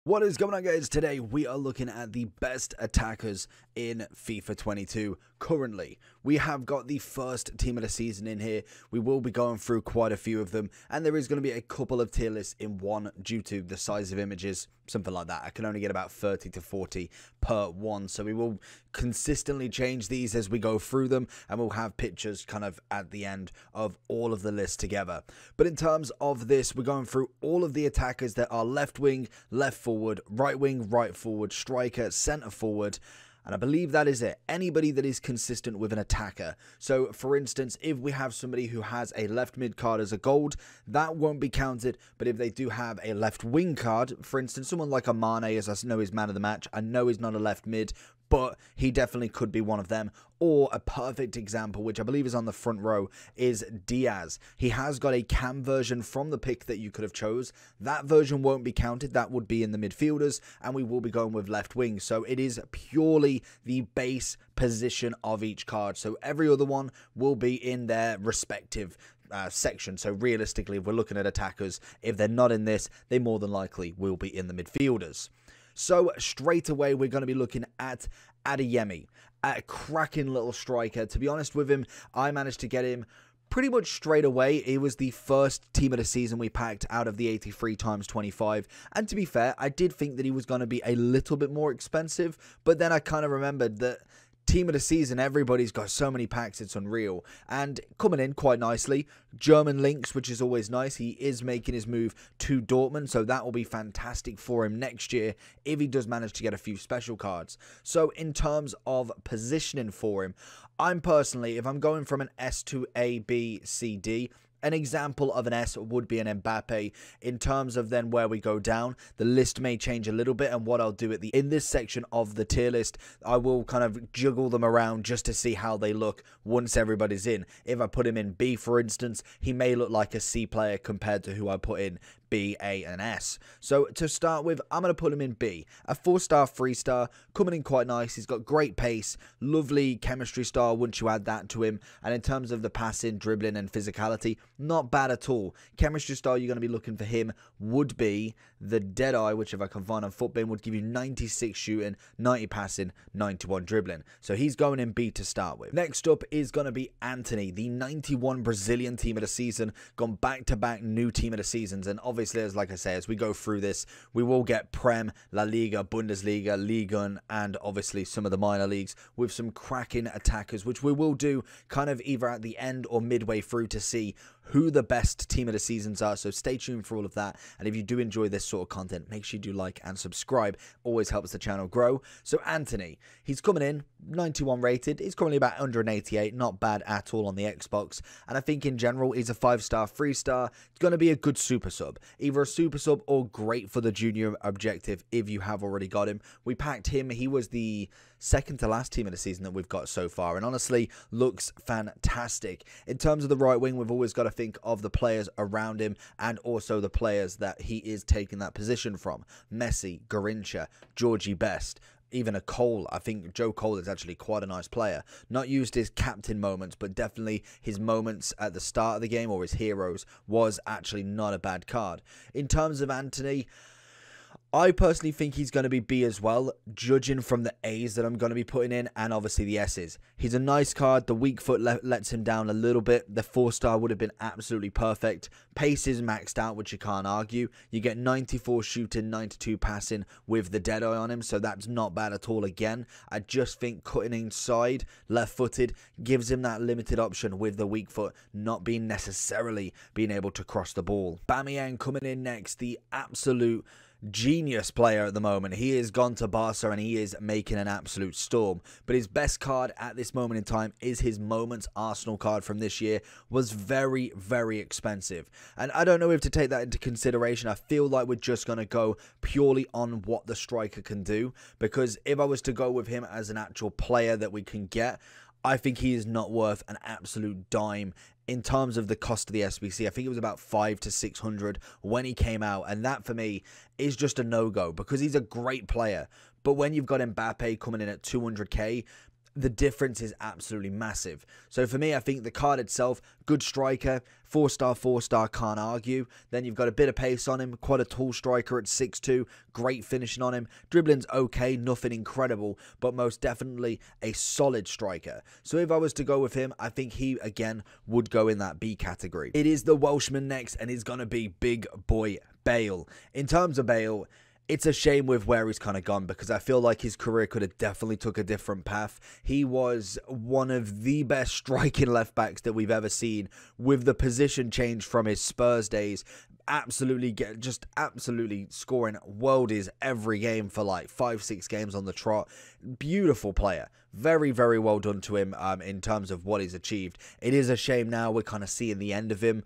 What is going on, guys? Today we are looking at the best attackers in FIFA 22 currently. We have got the first team of the season in here. We will be going through quite a few of them, and there is going to be a couple of tier lists in one due to the size of images, something like that. I can only get about 30 to 40 per one, so we will consistently change these as we go through them, and we'll have pictures kind of at the end of all of the lists together. But in terms of this, we're going through all of the attackers that are left wing, left forward, right wing, right forward, striker, centre forward, and I believe that is it. Anybody that is consistent with an attacker. So, for instance, if we have somebody who has a left mid card as a gold, that won't be counted. But if they do have a left wing card, for instance, someone like a Mahrez, as I know is man of the match, I know he's not a left mid, but he definitely could be one of them. Or a perfect example, which I believe is on the front row, is Diaz. He has got a cam version from the pick that you could have chose. That version won't be counted. That would be in the midfielders, and we will be going with left wing. So it is purely the base position of each card. So every other one will be in their respective section. So realistically, if we're looking at attackers, if they're not in this, they more than likely will be in the midfielders. So straight away, we're going to be looking at Adeyemi, a cracking little striker. To be honest with him, I managed to get him pretty much straight away. He was the first team of the season we packed out of the 83 times 25. And to be fair, I did think that he was going to be a little bit more expensive. But then I kind of remembered that team of the season, everybody's got so many packs, it's unreal. And coming in quite nicely, German links, which is always nice. He is making his move to Dortmund, so that will be fantastic for him next year if he does manage to get a few special cards. So in terms of positioning for him, I'm personally, if I'm going from an S to A, B, C, D, an example of an S would be an Mbappe. In terms of then where we go down, the list may change a little bit, and what I'll do in this section of the tier list, I will kind of juggle them around just to see how they look once everybody's in. If I put him in B, for instance, he may look like a C player compared to who I put in B, A, and S. So to start with, I'm going to put him in B. A 4-star, 3-star, coming in quite nice. He's got great pace, lovely chemistry style once you add that to him. And in terms of the passing, dribbling, and physicality, not bad at all. Chemistry style you're going to be looking for him would be the Deadeye, which if I can find on Footbin would give you 96 shooting, 90 passing, 91 dribbling. So he's going in B to start with. Next up is going to be Antony, the 91 Brazilian team of the season, gone back-to-back new team of the seasons. And obviously, as like I say, as we go through this, we will get Prem, La Liga, Bundesliga, Liga 1, and obviously some of the minor leagues with some cracking attackers, which we will do kind of either at the end or midway through to see who the best team of the seasons are. So stay tuned for all of that. And if you do enjoy this sort of content, make sure you do like and subscribe. Always helps the channel grow. So Antony, he's coming in 91 rated. He's currently about 188. Not bad at all on the Xbox. And I think in general, he's a 5-star, 3-star. It's going to be a good super sub. Either a super sub or great for the junior objective if you have already got him. We packed him. He was the second to last team of the season that we've got so far, and honestly looks fantastic. In terms of the right wing, we've always got to think of the players around him and also the players that he is taking that position from. Messi, Garrincha, Georgie Best, even a Cole. I think Joe Cole is actually quite a nice player. Not used his captain moments, but definitely his moments at the start of the game, or his heroes, was actually not a bad card. In terms of Antony, I personally think he's going to be B as well, judging from the A's that I'm going to be putting in and obviously the S's. He's a nice card. The weak foot lets him down a little bit. The 4-star would have been absolutely perfect. Pace is maxed out, which you can't argue. You get 94 shooting, 92 passing with the Deadeye on him, so that's not bad at all again. I just think cutting inside, left-footed, gives him that limited option with the weak foot not being necessarily being able to cross the ball. Aubameyang coming in next, the absolute genius player at the moment. He has gone to Barca and he is making an absolute storm. But his best card at this moment in time is his Moments Arsenal card from this year. Was very, very expensive. And I don't know if to take that into consideration. I feel like we're just going to go purely on what the striker can do. Because if I was to go with him as an actual player that we can get, I think he is not worth an absolute dime in terms of the cost of the SBC. I think it was about 500 to 600 when he came out, and that for me is just a no-go because he's a great player. But when you've got Mbappe coming in at 200k, the difference is absolutely massive. So for me, I think the card itself, good striker, 4-star, can't argue. Then you've got a bit of pace on him, quite a tall striker at 6'2", great finishing on him. Dribbling's okay, nothing incredible, but most definitely a solid striker. So if I was to go with him, I think he, again, would go in that B category. It is the Welshman next, and it's going to be big boy Bale. In terms of Bale, it's a shame with where he's kind of gone, because I feel like his career could have definitely took a different path. He was one of the best striking left backs that we've ever seen, with the position change from his Spurs days. Absolutely scoring worldies every game for like 5-6 games on the trot. Beautiful player. Very, very well done to him in terms of what he's achieved. It is a shame now we're kind of seeing the end of him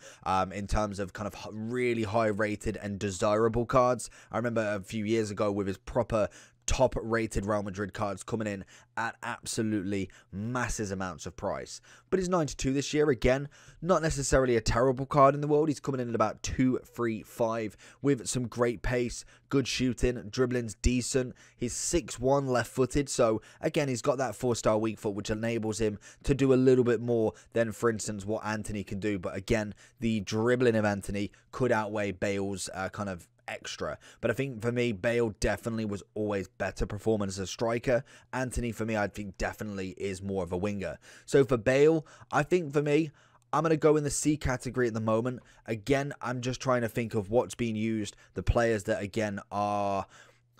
in terms of kind of really high rated and desirable cards. I remember a few years ago with his proper top rated Real Madrid cards coming in at absolutely massive amounts of price. But he's 92 this year. Again, not necessarily a terrible card in the world. He's coming in at about 235 with some great pace, good shooting, dribbling's decent. He's 6'1", left-footed. So again, he's got that 4-star weak foot, which enables him to do a little bit more than, for instance, what Antony can do. But again, the dribbling of Antony could outweigh Bale's kind of extra. But I think for me, Bale definitely was always better performing as a striker. Antony, for me, I think definitely is more of a winger. So for Bale, I think for me, I'm going to go in the C category at the moment. Again, I'm just trying to think of what's being used, the players that, again, are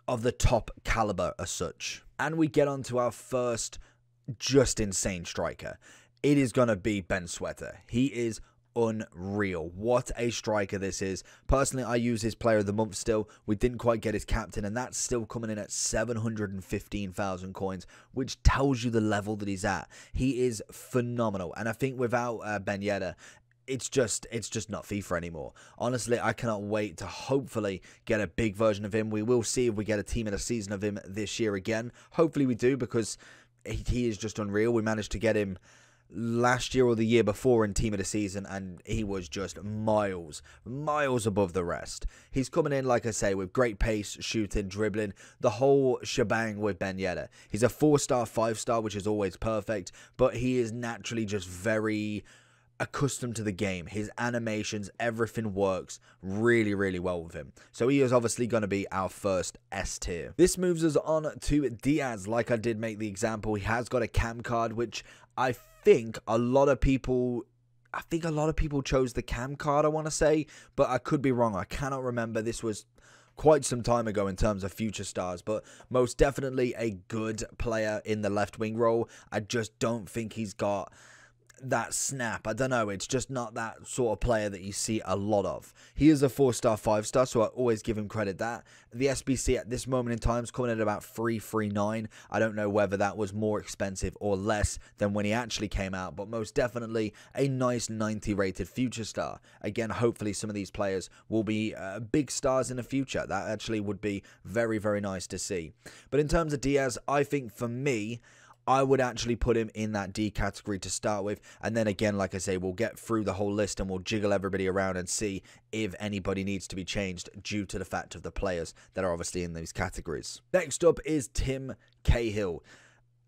of the top caliber as such. And we get on to our first just insane striker. It is going to be Ben Sweater. He is unreal. What a striker this is. Personally, I use his player of the month still. We didn't quite get his captain, and that's still coming in at 715,000 coins, which tells you the level that he's at. He is phenomenal, and I think without Ben Yedder, it's just not FIFA anymore. Honestly, I cannot wait to hopefully get a big version of him. We will see if we get a team in a season of him this year again. Hopefully we do, because he is just unreal. We managed to get him last year or the year before in team of the season, and he was just miles above the rest. He's coming in, like I say, with great pace, shooting, dribbling, the whole shebang with Ben Yedder. He's a 4-star, 5-star, which is always perfect, but he is naturally just very accustomed to the game. His animations, everything works really, really well with him. So he is obviously going to be our first S tier. This moves us on to Diaz. Like I did make the example, he has got a cam card, which I think a lot of people chose the cam card, I want to say, but I could be wrong. I cannot remember. This was quite some time ago in terms of future stars, but most definitely a good player in the left wing role. I just don't think he's got that snap. I don't know, it's just not that sort of player that you see a lot of. He is a 4-star, 5-star, so I always give him credit that. The SBC at this moment in time is coming in at about 339. I don't know whether that was more expensive or less than when he actually came out, but most definitely a nice 90 rated future star. Again, hopefully some of these players will be big stars in the future. That actually would be very, very nice to see. But in terms of Diaz, I think for me, I would actually put him in that D category to start with. And then again, like I say, we'll get through the whole list and we'll jiggle everybody around and see if anybody needs to be changed due to the fact of the players that are obviously in these categories. Next up is Tim Cahill.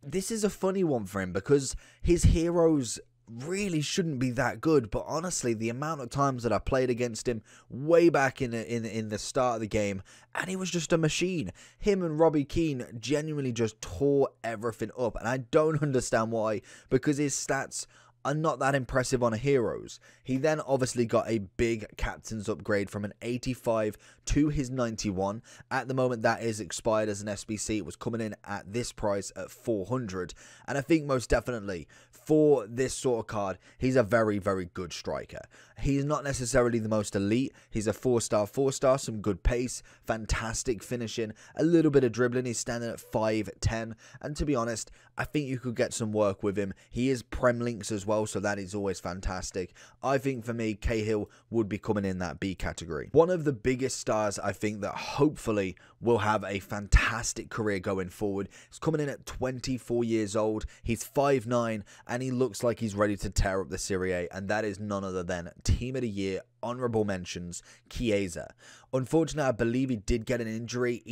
This is a funny one for him because his heroes really shouldn't be that good, but honestly, the amount of times that I played against him way back in the start of the game, and he was just a machine. Him and Robbie Keane genuinely just tore everything up, and I don't understand why, because his stats are not that impressive on heroes. He then obviously got a big captain's upgrade from an 85 to his 91. At the moment, that is expired as an SBC. It was coming in at this price at 400. And I think most definitely for this sort of card, he's a very, very good striker. He's not necessarily the most elite. He's a 4-star, some good pace, fantastic finishing, a little bit of dribbling. He's standing at 5'10". And to be honest, I think you could get some work with him. He is Prem Links as well, so that is always fantastic. I think for me, Cahill would be coming in that B category. One of the biggest stars I think that hopefully will have a fantastic career going forward. He's coming in at 24 years old. He's 5'9", and he looks like he's ready to tear up the Serie A, and that is none other than Team of the Year honourable mentions, Chiesa. Unfortunately, I believe he did get an injury.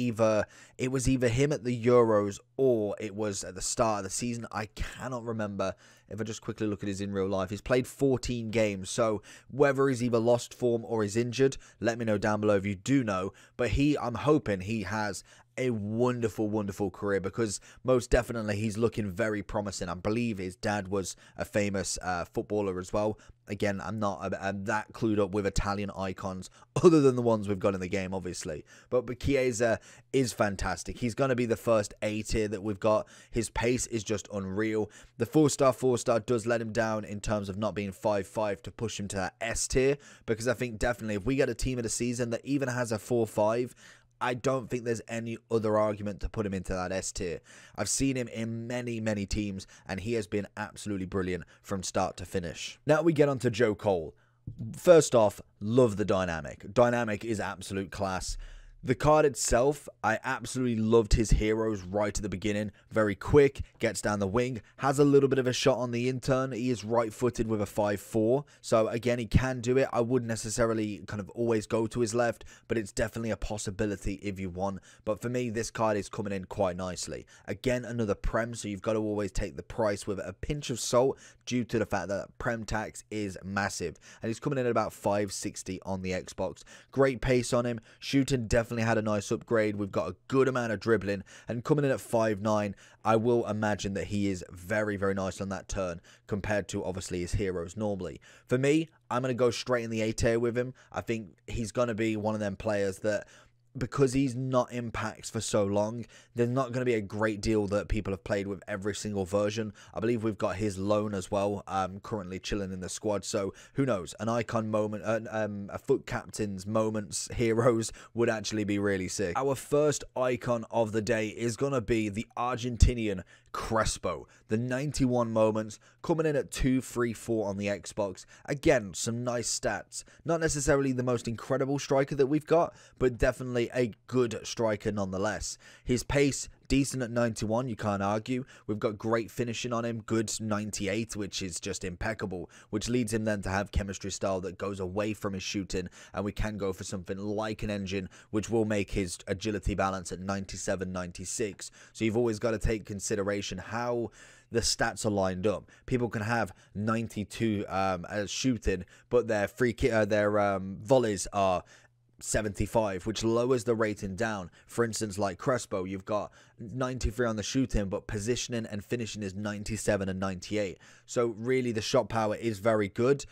It was either him at the Euros or it was at the start of the season. I cannot remember. If I just quickly look at his in real life, he's played 14 games. So whether he's either lost form or is injured, let me know down below if you do know. But I'm hoping he has a wonderful, wonderful career, because most definitely he's looking very promising. I believe his dad was a famous footballer as well. Again, I'm not that clued up with Italian icons other than the ones we've got in the game, obviously. But Chiesa is fantastic. He's going to be the first A tier that we've got. His pace is just unreal. The 4-star does let him down in terms of not being 5-5 to push him to that S tier, because I think definitely if we get a team of the season that even has a 4-5, I don't think there's any other argument to put him into that S tier. I've seen him in many, many teams, and he has been absolutely brilliant from start to finish. Now we get on to Joe Cole. First off, love the dynamic. Dynamic is absolute class. The card itself, I absolutely loved his heroes right at the beginning. Very quick, gets down the wing, has a little bit of a shot on the in-turn. He is right-footed with a 5-4. So again, he can do it. I wouldn't necessarily kind of always go to his left, but it's definitely a possibility if you want. But for me, this card is coming in quite nicely. Again, another Prem, so you've got to always take the price with a pinch of salt due to the fact that Prem tax is massive. And he's coming in at about 560 on the Xbox. Great pace on him. Shooting definitely had a nice upgrade. We've got a good amount of dribbling, and coming in at 5'9", I will imagine that he is very, very nice on that turn compared to obviously his heroes normally. For me, I'm going to go straight in the A tier with him. I think he's going to be one of them players that, because he's not in packs for so long, there's not going to be a great deal that people have played with every single version. I believe we've got his loan as well, currently chilling in the squad. So who knows? An icon moment, a foot captain's moments, heroes would actually be really sick. Our first icon of the day is going to be the Argentinian Crespo. The 91 moments, coming in at 234 on the Xbox. Again, some nice stats. Not necessarily the most incredible striker that we've got, but definitely a good striker nonetheless. His pace, decent at 91, you can't argue. We've got great finishing on him, good 98, which is just impeccable, which leads him then to have chemistry style that goes away from his shooting, and we can go for something like an engine, which will make his agility balance at 97, 96. So you've always got to take consideration how the stats are lined up. People can have 92 as shooting, but their volleys are 75, which lowers the rating down. For instance, like Crespo, you've got 93 on the shooting, but positioning and finishing is 97 and 98. So really the shot power is very good,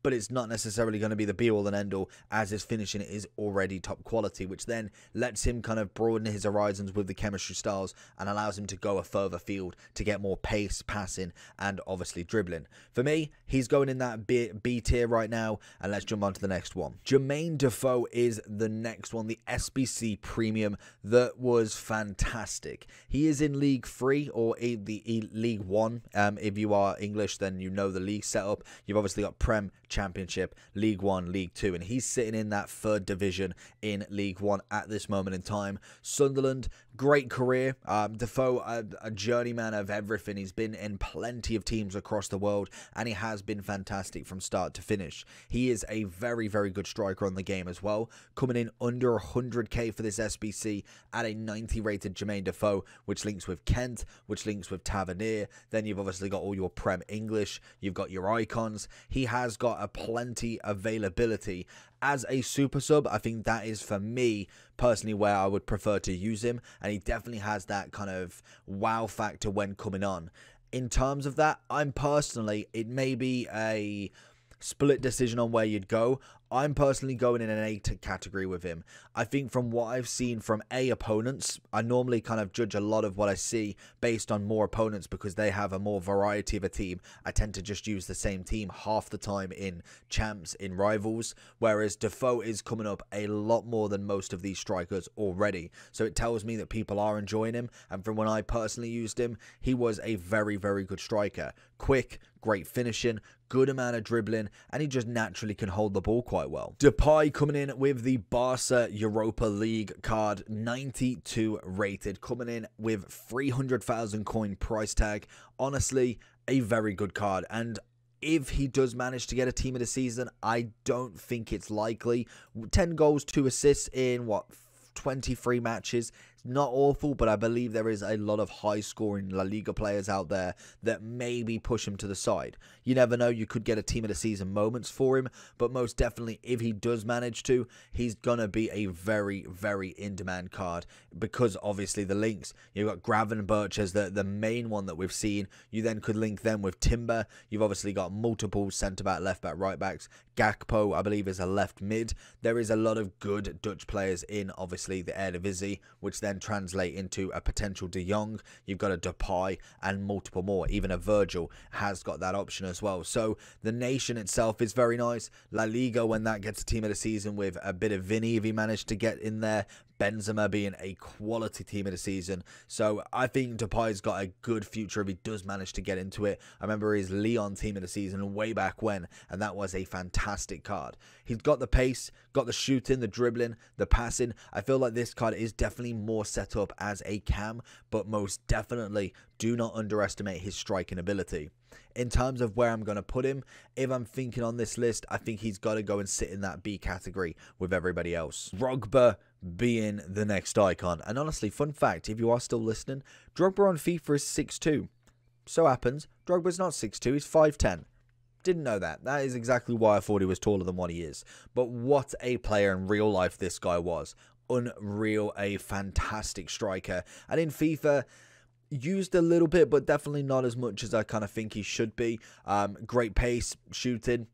but it's not necessarily going to be the be-all and end-all, as his finishing is already top quality, which then lets him kind of broaden his horizons with the chemistry styles and allows him to go a further field to get more pace, passing, and obviously dribbling. For me, he's going in that B tier right now, and let's jump on to the next one. Jermaine Defoe is the next one, the SBC Premium, that was fantastic. He is in League 3 or the League 1. If you are English, then you know the league setup. You've obviously got Prem, Championship, League 1, League 2, and he's sitting in that 3rd division in League 1 at this moment in time. Sunderland, great career. Defoe, a journeyman of everything. He's been in plenty of teams across the world, and he has been fantastic from start to finish. He is a very, very good striker on the game as well, coming in under 100k for this SBC at a 90 rated Jermaine Defoe, which links with Kent, which links with Tavernier. Then you've obviously got all your Prem English, you've got your icons. He has got a plenty availability as a super sub. I think that is, for me personally, where I would prefer to use him, and he definitely has that kind of wow factor when coming on. In terms of that, I'm personally, it may be a split decision on where you'd go. I'm personally going in an A category with him. I think from what I've seen from A opponents, I normally kind of judge a lot of what I see based on more opponents because they have a more variety of a team. I tend to just use the same team half the time in champs, in rivals, whereas Defoe is coming up a lot more than most of these strikers already. So it tells me that people are enjoying him, and from when I personally used him, he was a very, very good striker. Quick, great finishing, good amount of dribbling, and he just naturally can hold the ball quite well. Depay coming in with the Barca Europa League card, 92 rated, coming in with 300,000 coin price tag. Honestly, a very good card, and If he does manage to get a team of the season, I don't think it's likely. 10 goals, 2 assists in, 23 matches. Not awful, but I believe there is a lot of high-scoring La Liga players out there that maybe push him to the side. You never know, you could get a team of the season moments for him, but most definitely, if he does manage to, he's going to be a very, very in-demand card because, obviously, the links. You've got Gravenberch as the main one that we've seen. You then could link them with Timber. You've obviously got multiple centre-back, left-back, right-backs. Gakpo, I believe, is a left mid. There is a lot of good Dutch players in, obviously, the Eredivisie, which then translate into a potential De Jong. You've got a Depay and multiple more. Even a Virgil has got that option as well. So the nation itself is very nice. La Liga, when that gets a team of the season with a bit of Vinny, if he managed to get in there. Benzema being a quality team of the season. So I think Depay's got a good future if he does manage to get into it. I remember his Lyon team of the season way back when, and that was a fantastic card. He's got the pace, got the shooting, the dribbling, the passing. I feel like this card is definitely more set up as a cam, but most definitely do not underestimate his striking ability. In terms of where I'm going to put him, if I'm thinking on this list, I think he's got to go and sit in that B category with everybody else. Drogba being the next icon. And honestly, fun fact, if you are still listening, Drogba on FIFA is 6'2". So happens, Drogba's not 6'2", he's 5'10". Didn't know that. That is exactly why I thought he was taller than what he is. But what a player in real life this guy was. Unreal, a fantastic striker. And in FIFA, used a little bit, but definitely not as much as I kind of think he should be. Great pace, shooting,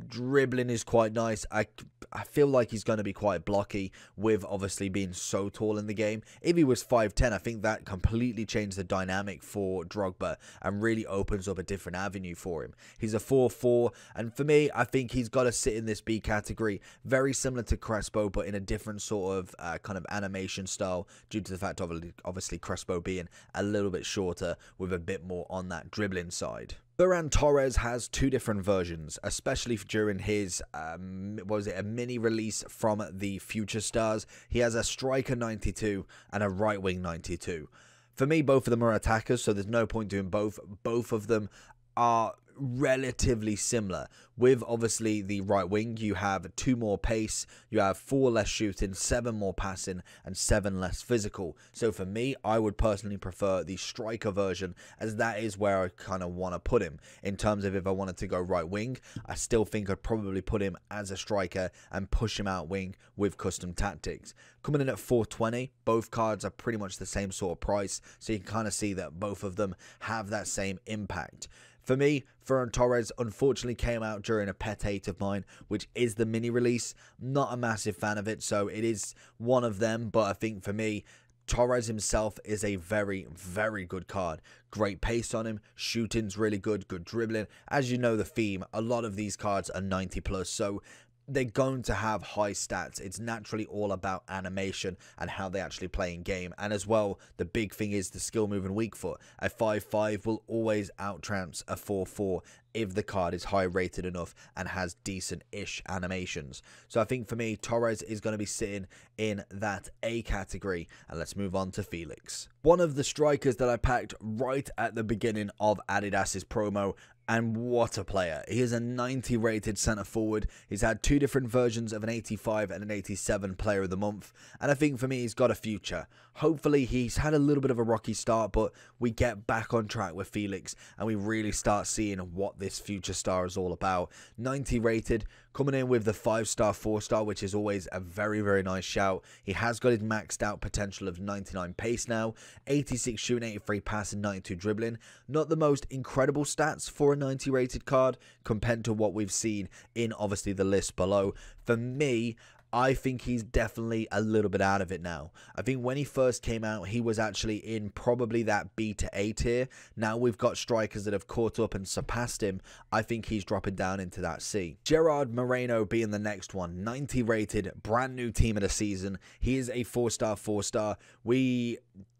dribbling is quite nice. I feel like he's going to be quite blocky with obviously being so tall in the game. If he was 5'10", I think that completely changed the dynamic for Drogba and really opens up a different avenue for him. He's a 4'4", and for me, I think he's got to sit in this B category. Very similar to Crespo, but in a different sort of kind of animation style due to the fact of obviously Crespo being a little bit shorter with a bit more on that dribbling side. Duran Torres has 2 different versions, especially during his, a mini release from the Future Stars. He has a striker 92 and a right wing 92. For me, both of them are attackers, so there's no point doing both. Both of them are relatively similar. With obviously the right wing, you have 2 more pace, you have 4 less shooting, 7 more passing, and 7 less physical. So for me, I would personally prefer the striker version, as that is where I kind of want to put him. In terms of if I wanted to go right wing, I still think I'd probably put him as a striker and push him out wing with custom tactics. Coming in at 420, both cards are pretty much the same sort of price, so you can kind of see that both of them have that same impact. For me, Duran Torres unfortunately came out during a pet hate of mine, which is the mini release. Not a massive fan of it, so it is one of them, but I think for me, Torres himself is a very, very good card. Great pace on him, shooting's really good, good dribbling. As you know the theme, a lot of these cards are 90 plus, so they're going to have high stats. It's naturally all about animation and how they actually play in game. And as well, the big thing is the skill move and weak foot. A 5'5" will always out-tramps a 4'4" if the card is high rated enough and has decent-ish animations. So I think for me, Torres is going to be sitting in that A category. And let's move on to Felix. One of the strikers that I packed right at the beginning of Adidas's promo. And what a player. He is a 90 rated centre forward. He's had 2 different versions of an 85 and an 87 player of the month. And I think for me, he's got a future. Hopefully, he's had a little bit of a rocky start, but we get back on track with Felix and we really start seeing what this future star is all about. 90 rated, coming in with the 5-star, 4-star, which is always a very, very nice shout. He has got his maxed out potential of 99 pace now, 86 shooting, 83 passing, 92 dribbling. Not the most incredible stats for a 90 rated card compared to what we've seen in obviously the list below. For me, I think he's definitely a little bit out of it now. I think when he first came out, he was actually in probably that B to A tier. Now we've got strikers that have caught up and surpassed him. I think he's dropping down into that C. Gerard Moreno being the next one. 90 rated, brand new team of the season. He is a 4-star, 4-star. We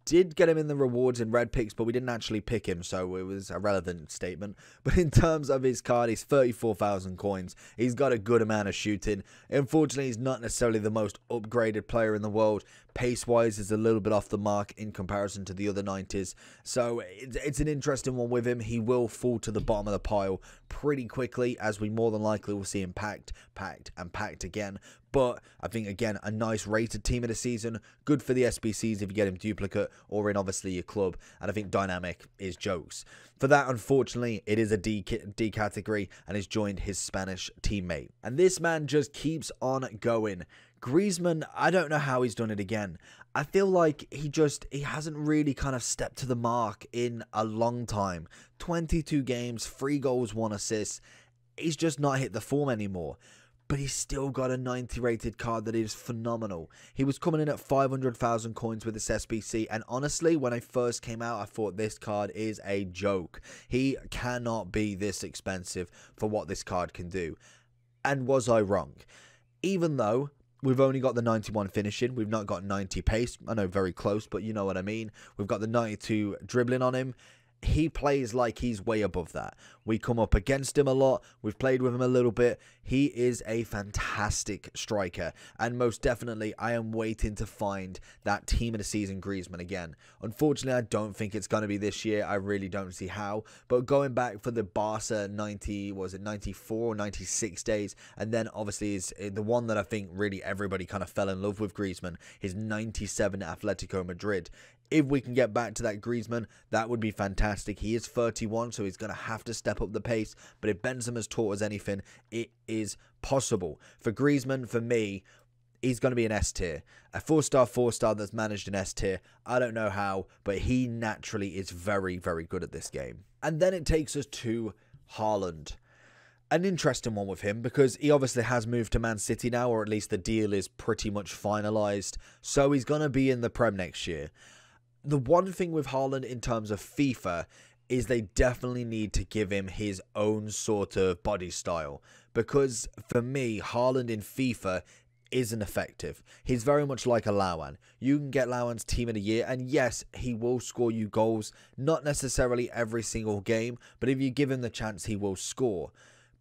did get him in the rewards in red picks, but we didn't actually pick him, so it was a relevant statement. But in terms of his card, he's 34,000 coins. He's got a good amount of shooting. Unfortunately, he's not necessarily the most upgraded player in the world. Pace-wise is a little bit off the mark in comparison to the other 90s. So it's an interesting one with him. He will fall to the bottom of the pile pretty quickly, as we more than likely will see him packed, and packed again. But I think, again, a nice rated team of the season. Good for the SBCs if you get him duplicate or in, obviously, your club. And I think dynamic is jokes. For that, unfortunately, it is a D category and has joined his Spanish teammate. And this man just keeps on going. Griezmann, I don't know how he's done it again. I feel like he hasn't really kind of stepped to the mark in a long time. 22 games, 3 goals, 1 assist. He's just not hit the form anymore. But he's still got a 90 rated card that is phenomenal. He was coming in at 500,000 coins with this SBC. And honestly, when I first came out, I thought this card is a joke. He cannot be this expensive for what this card can do. And was I wrong? Even though we've only got the 91 finishing, we've not got 90 pace. I know, very close, but you know what I mean. We've got the 92 dribbling on him. He plays like he's way above that. We come up against him a lot. We've played with him a little bit. He is a fantastic striker. And most definitely, I am waiting to find that team of the season Griezmann again. Unfortunately, I don't think it's going to be this year. I really don't see how. But going back for the Barca 94 or 96 days. And then obviously is the one that I think really everybody kind of fell in love with Griezmann. His 97 Atletico Madrid. If we can get back to that Griezmann, that would be fantastic. He is 31, so he's going to have to step up the pace. But if Benzema's taught us anything, it is possible. For Griezmann, for me, he's going to be an S tier. A 4-star that's managed an S tier. I don't know how, but he naturally is very, very good at this game. And then it takes us to Harland. An interesting one with him because he obviously has moved to Man City now, or at least the deal is pretty much finalised. So he's going to be in the Prem next year. The one thing with Harland in terms of FIFA is they definitely need to give him his own sort of body style. Because for me, Harland in FIFA isn't effective. He's very much like a Lawan. You can get Lawan's team of the year, and yes, he will score you goals. Not necessarily every single game, but if you give him the chance, he will score.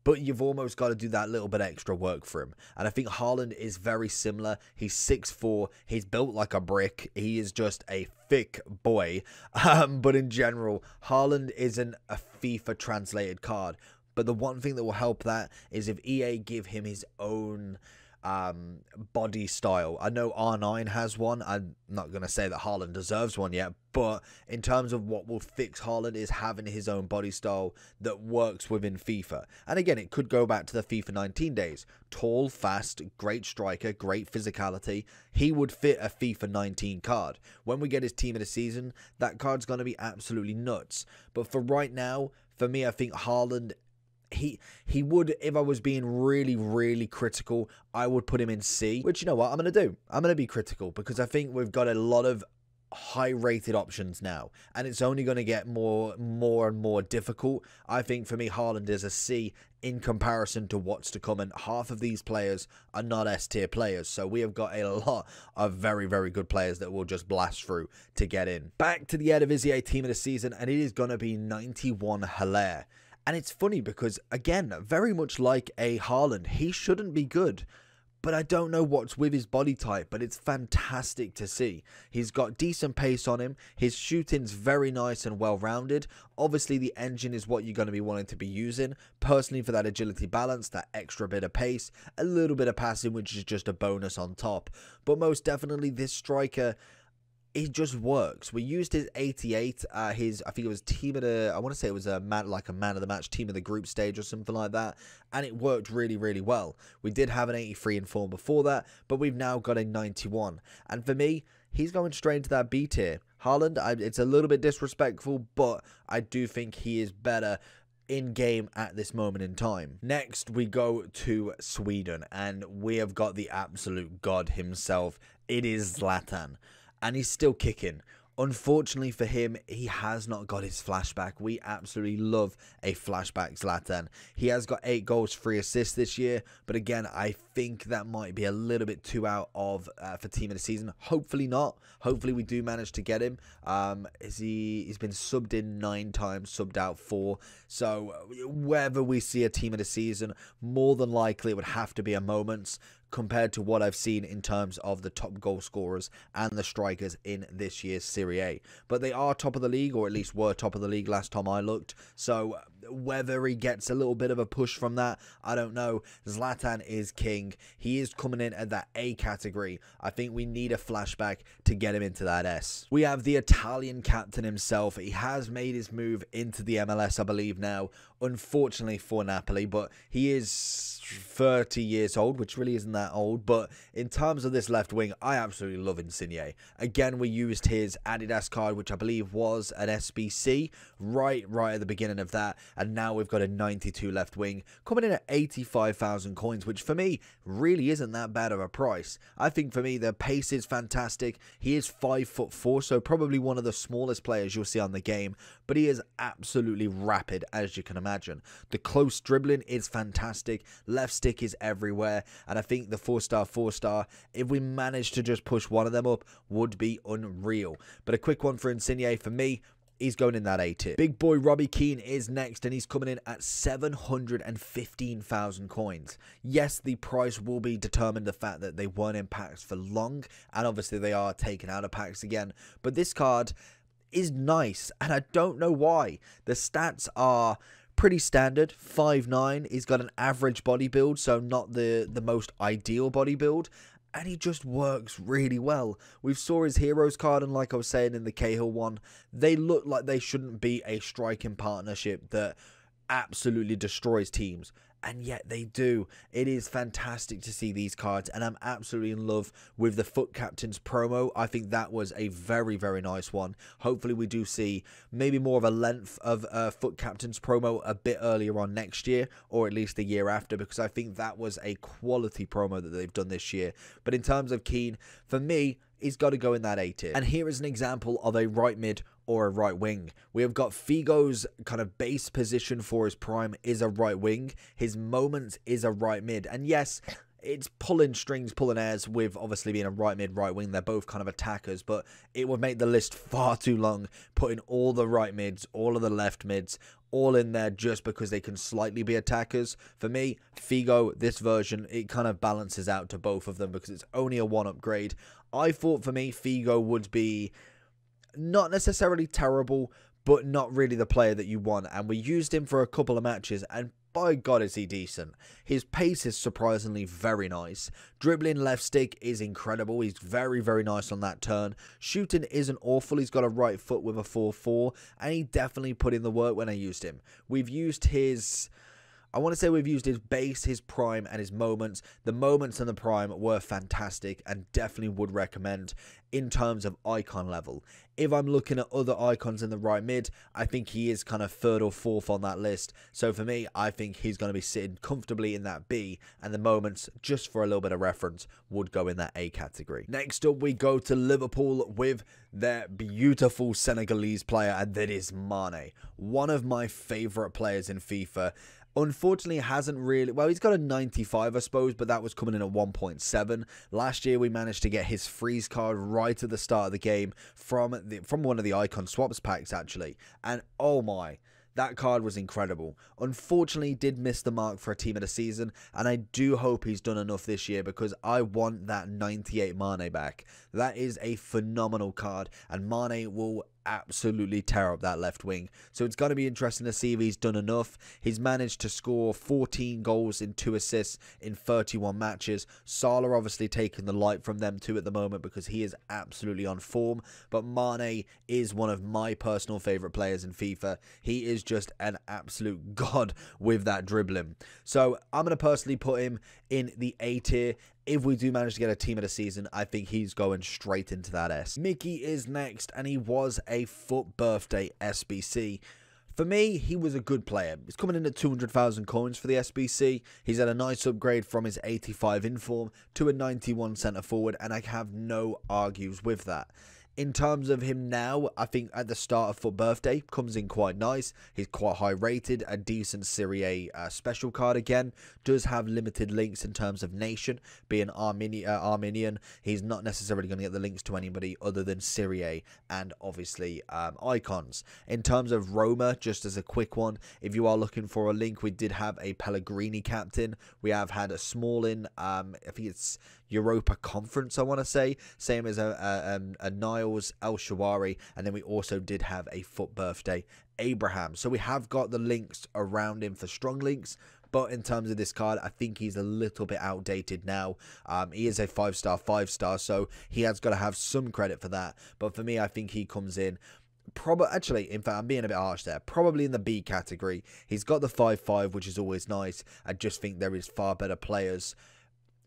But you've almost got to do that little bit extra work for him. And I think Harland is very similar. He's 6'4". He's built like a brick. He is just a thick boy. But in general, Harland isn't a FIFA translated card. But the one thing that will help that is if EA give him his own body style. I know R9 has one. I'm not going to say that Harland deserves one yet, but in terms of what will fix Harland is having his own body style that works within FIFA. And again, it could go back to the FIFA 19 days. Tall, fast, great striker, great physicality. He would fit a FIFA 19 card. When we get his team of the season, that card's going to be absolutely nuts. But for right now, for me, I think Harland, he would, if I was being really, really critical, I would put him in C, which, you know what, I'm going to do. I'm going to be critical because I think we've got a lot of high-rated options now, and it's only going to get more and more difficult. I think for me, Harland is a C in comparison to what's to come, and half of these players are not S-tier players, so we have got a lot of very, very good players that will just blast through to get in. Back to the Eredivisie team of the season, and it is going to be 91 Haller. And it's funny because, again, very much like a Harland, he shouldn't be good. But I don't know what's with his body type, but it's fantastic to see. He's got decent pace on him. His shooting's very nice and well-rounded. Obviously, the engine is what you're going to be wanting to be using. Personally, for that agility balance, that extra bit of pace, a little bit of passing, which is just a bonus on top. But most definitely, this striker, it just works. We used his 88, I think it was team of the, I want to say it was a man of the match, team of the group stage or something like that, and it worked really, really well. We did have an 83 in form before that, but we've now got a 91, and for me, he's going straight into that B tier. Harland, it's a little bit disrespectful, but I do think he is better in game at this moment in time. Next, we go to Sweden, and we have got the absolute god himself. It is Zlatan. And he's still kicking. Unfortunately for him, he has not got his flashback. We absolutely love a flashback Zlatan. He has got 8 goals, 3 assists this year, but again, I think that might be a little bit too out of for team of the season. Hopefully not. Hopefully we do manage to get him. He's been subbed in 9 times, subbed out 4. So whether we see a team of the season, more than likely it would have to be a Moments, compared to what I've seen in terms of the top goal scorers and the strikers in this year's Serie A. But they are top of the league, or at least were top of the league last time I looked. So whether he gets a little bit of a push from that, I don't know. Zlatan is king. He is coming in at that A category. I think we need a flashback to get him into that S. We have the Italian captain himself. He has made his move into the MLS, I believe now, unfortunately for Napoli, but he is 30 years old, which really isn't that old. But in terms of this left wing, I absolutely love Insigne. Again, we used his Adidas card, which I believe was an SBC right at the beginning of that, and now we've got a 92 left wing coming in at 85,000 coins, which for me really isn't that bad of a price. I think for me the pace is fantastic. He is 5'4", so probably one of the smallest players you'll see on the game, but he is absolutely rapid, as you can imagine. The close dribbling is fantastic. Left stick is everywhere, and I think the 4-star, if we manage to just push one of them up, would be unreal. But a quick one for Insigne for me, he's going in that A tier. Big boy Robbie Keane is next, and he's coming in at 715,000 coins. Yes, the price will be determined the fact that they weren't in packs for long, and obviously they are taken out of packs again. But this card is nice, and I don't know why. The stats are pretty standard. 5'9", he's got an average body build, so not the most ideal body build, and he just works really well. We saw his heroes card, and like I was saying in the Cahill one, they look like they shouldn't be a striking partnership that absolutely destroys teams, and yet they do. It is fantastic to see these cards, and I'm absolutely in love with the Foot Captains promo. I think that was a very nice one. Hopefully we do see maybe more of a length of Foot Captains promo a bit earlier on next year, or at least the year after, because I think that was a quality promo that they've done this year. But in terms of Keane, for me, he's got to go in that A tier. And here is an example of a right mid or a right wing. We have got Figo's kind of base position for his prime is a right wing. His Moments is a right mid. And yes, it's pulling strings, pulling airs with obviously being a right mid, right wing. They're both kind of attackers, but it would make the list far too long, putting all the right mids, all of the left mids, all in there just because they can slightly be attackers. For me, Figo, this version, it kind of balances out to both of them because it's only a 1 upgrade. I thought for me, Figo would be not necessarily terrible, but not really the player that you want. And we used him for a couple of matches, and by God is he decent. His pace is surprisingly very nice. Dribbling left stick is incredible. He's very nice on that turn. Shooting isn't awful. He's got a right foot with a 4-4, and he definitely put in the work when I used him. We've used his... I want to say we've used his base, his prime, and his Moments. The Moments and the prime were fantastic and definitely would recommend in terms of icon level. If I'm looking at other icons in the right mid, I think he is kind of 3rd or 4th on that list. So for me, I think he's going to be sitting comfortably in that B, and the Moments, just for a little bit of reference, would go in that A category. Next up, we go to Liverpool with their beautiful Senegalese player, and that is Mane. One of my favourite players in FIFA. Unfortunately, hasn't really... Well, he's got a 95, I suppose, but that was coming in at 1.7. Last year, we managed to get his freeze card right at the start of the game from one of the Icon Swaps packs, actually. And, oh my... That card was incredible. Unfortunately, he did miss the mark for a team of the season, and I do hope he's done enough this year because I want that 98 Mane back. That is a phenomenal card, and Mane will absolutely tear up that left wing. So it's going to be interesting to see if he's done enough. He's managed to score 14 goals and 2 assists in 31 matches. Salah obviously taking the light from them too at the moment because he is absolutely on form. But Mane is one of my personal favourite players in FIFA. He is just an absolute god with that dribbling. So I'm going to personally put him in the A tier. If we do manage to get a team of the season, I think he's going straight into that S. Mickey is next, and he was a Foot Birthday SBC. For me, he was a good player. He's coming in at 200,000 coins for the SBC. He's had a nice upgrade from his 85 inform to a 91 centre forward, and I have no argues with that. In terms of him now, I think at the start of FUT Birthday, comes in quite nice. He's quite high rated, a decent Serie A special card again. Does have limited links in terms of nation, being Armenian. He's not necessarily going to get the links to anybody other than Serie A and obviously icons. In terms of Roma, just as a quick one, if you are looking for a link, we did have a Pellegrini captain. We have had a Smalling, I think it's Europa Conference, I want to say, same as a Niles El Shawari, and then we also did have a FUT Birthday Abraham. So we have got the links around him for strong links, but in terms of this card, I think he's a little bit outdated now. He is a 5-star, so he has got to have some credit for that. But for me, I think he comes in actually, in fact, I'm being a bit harsh there. Probably in the B category. He's got the 5-5, which is always nice. I just think there is far better players,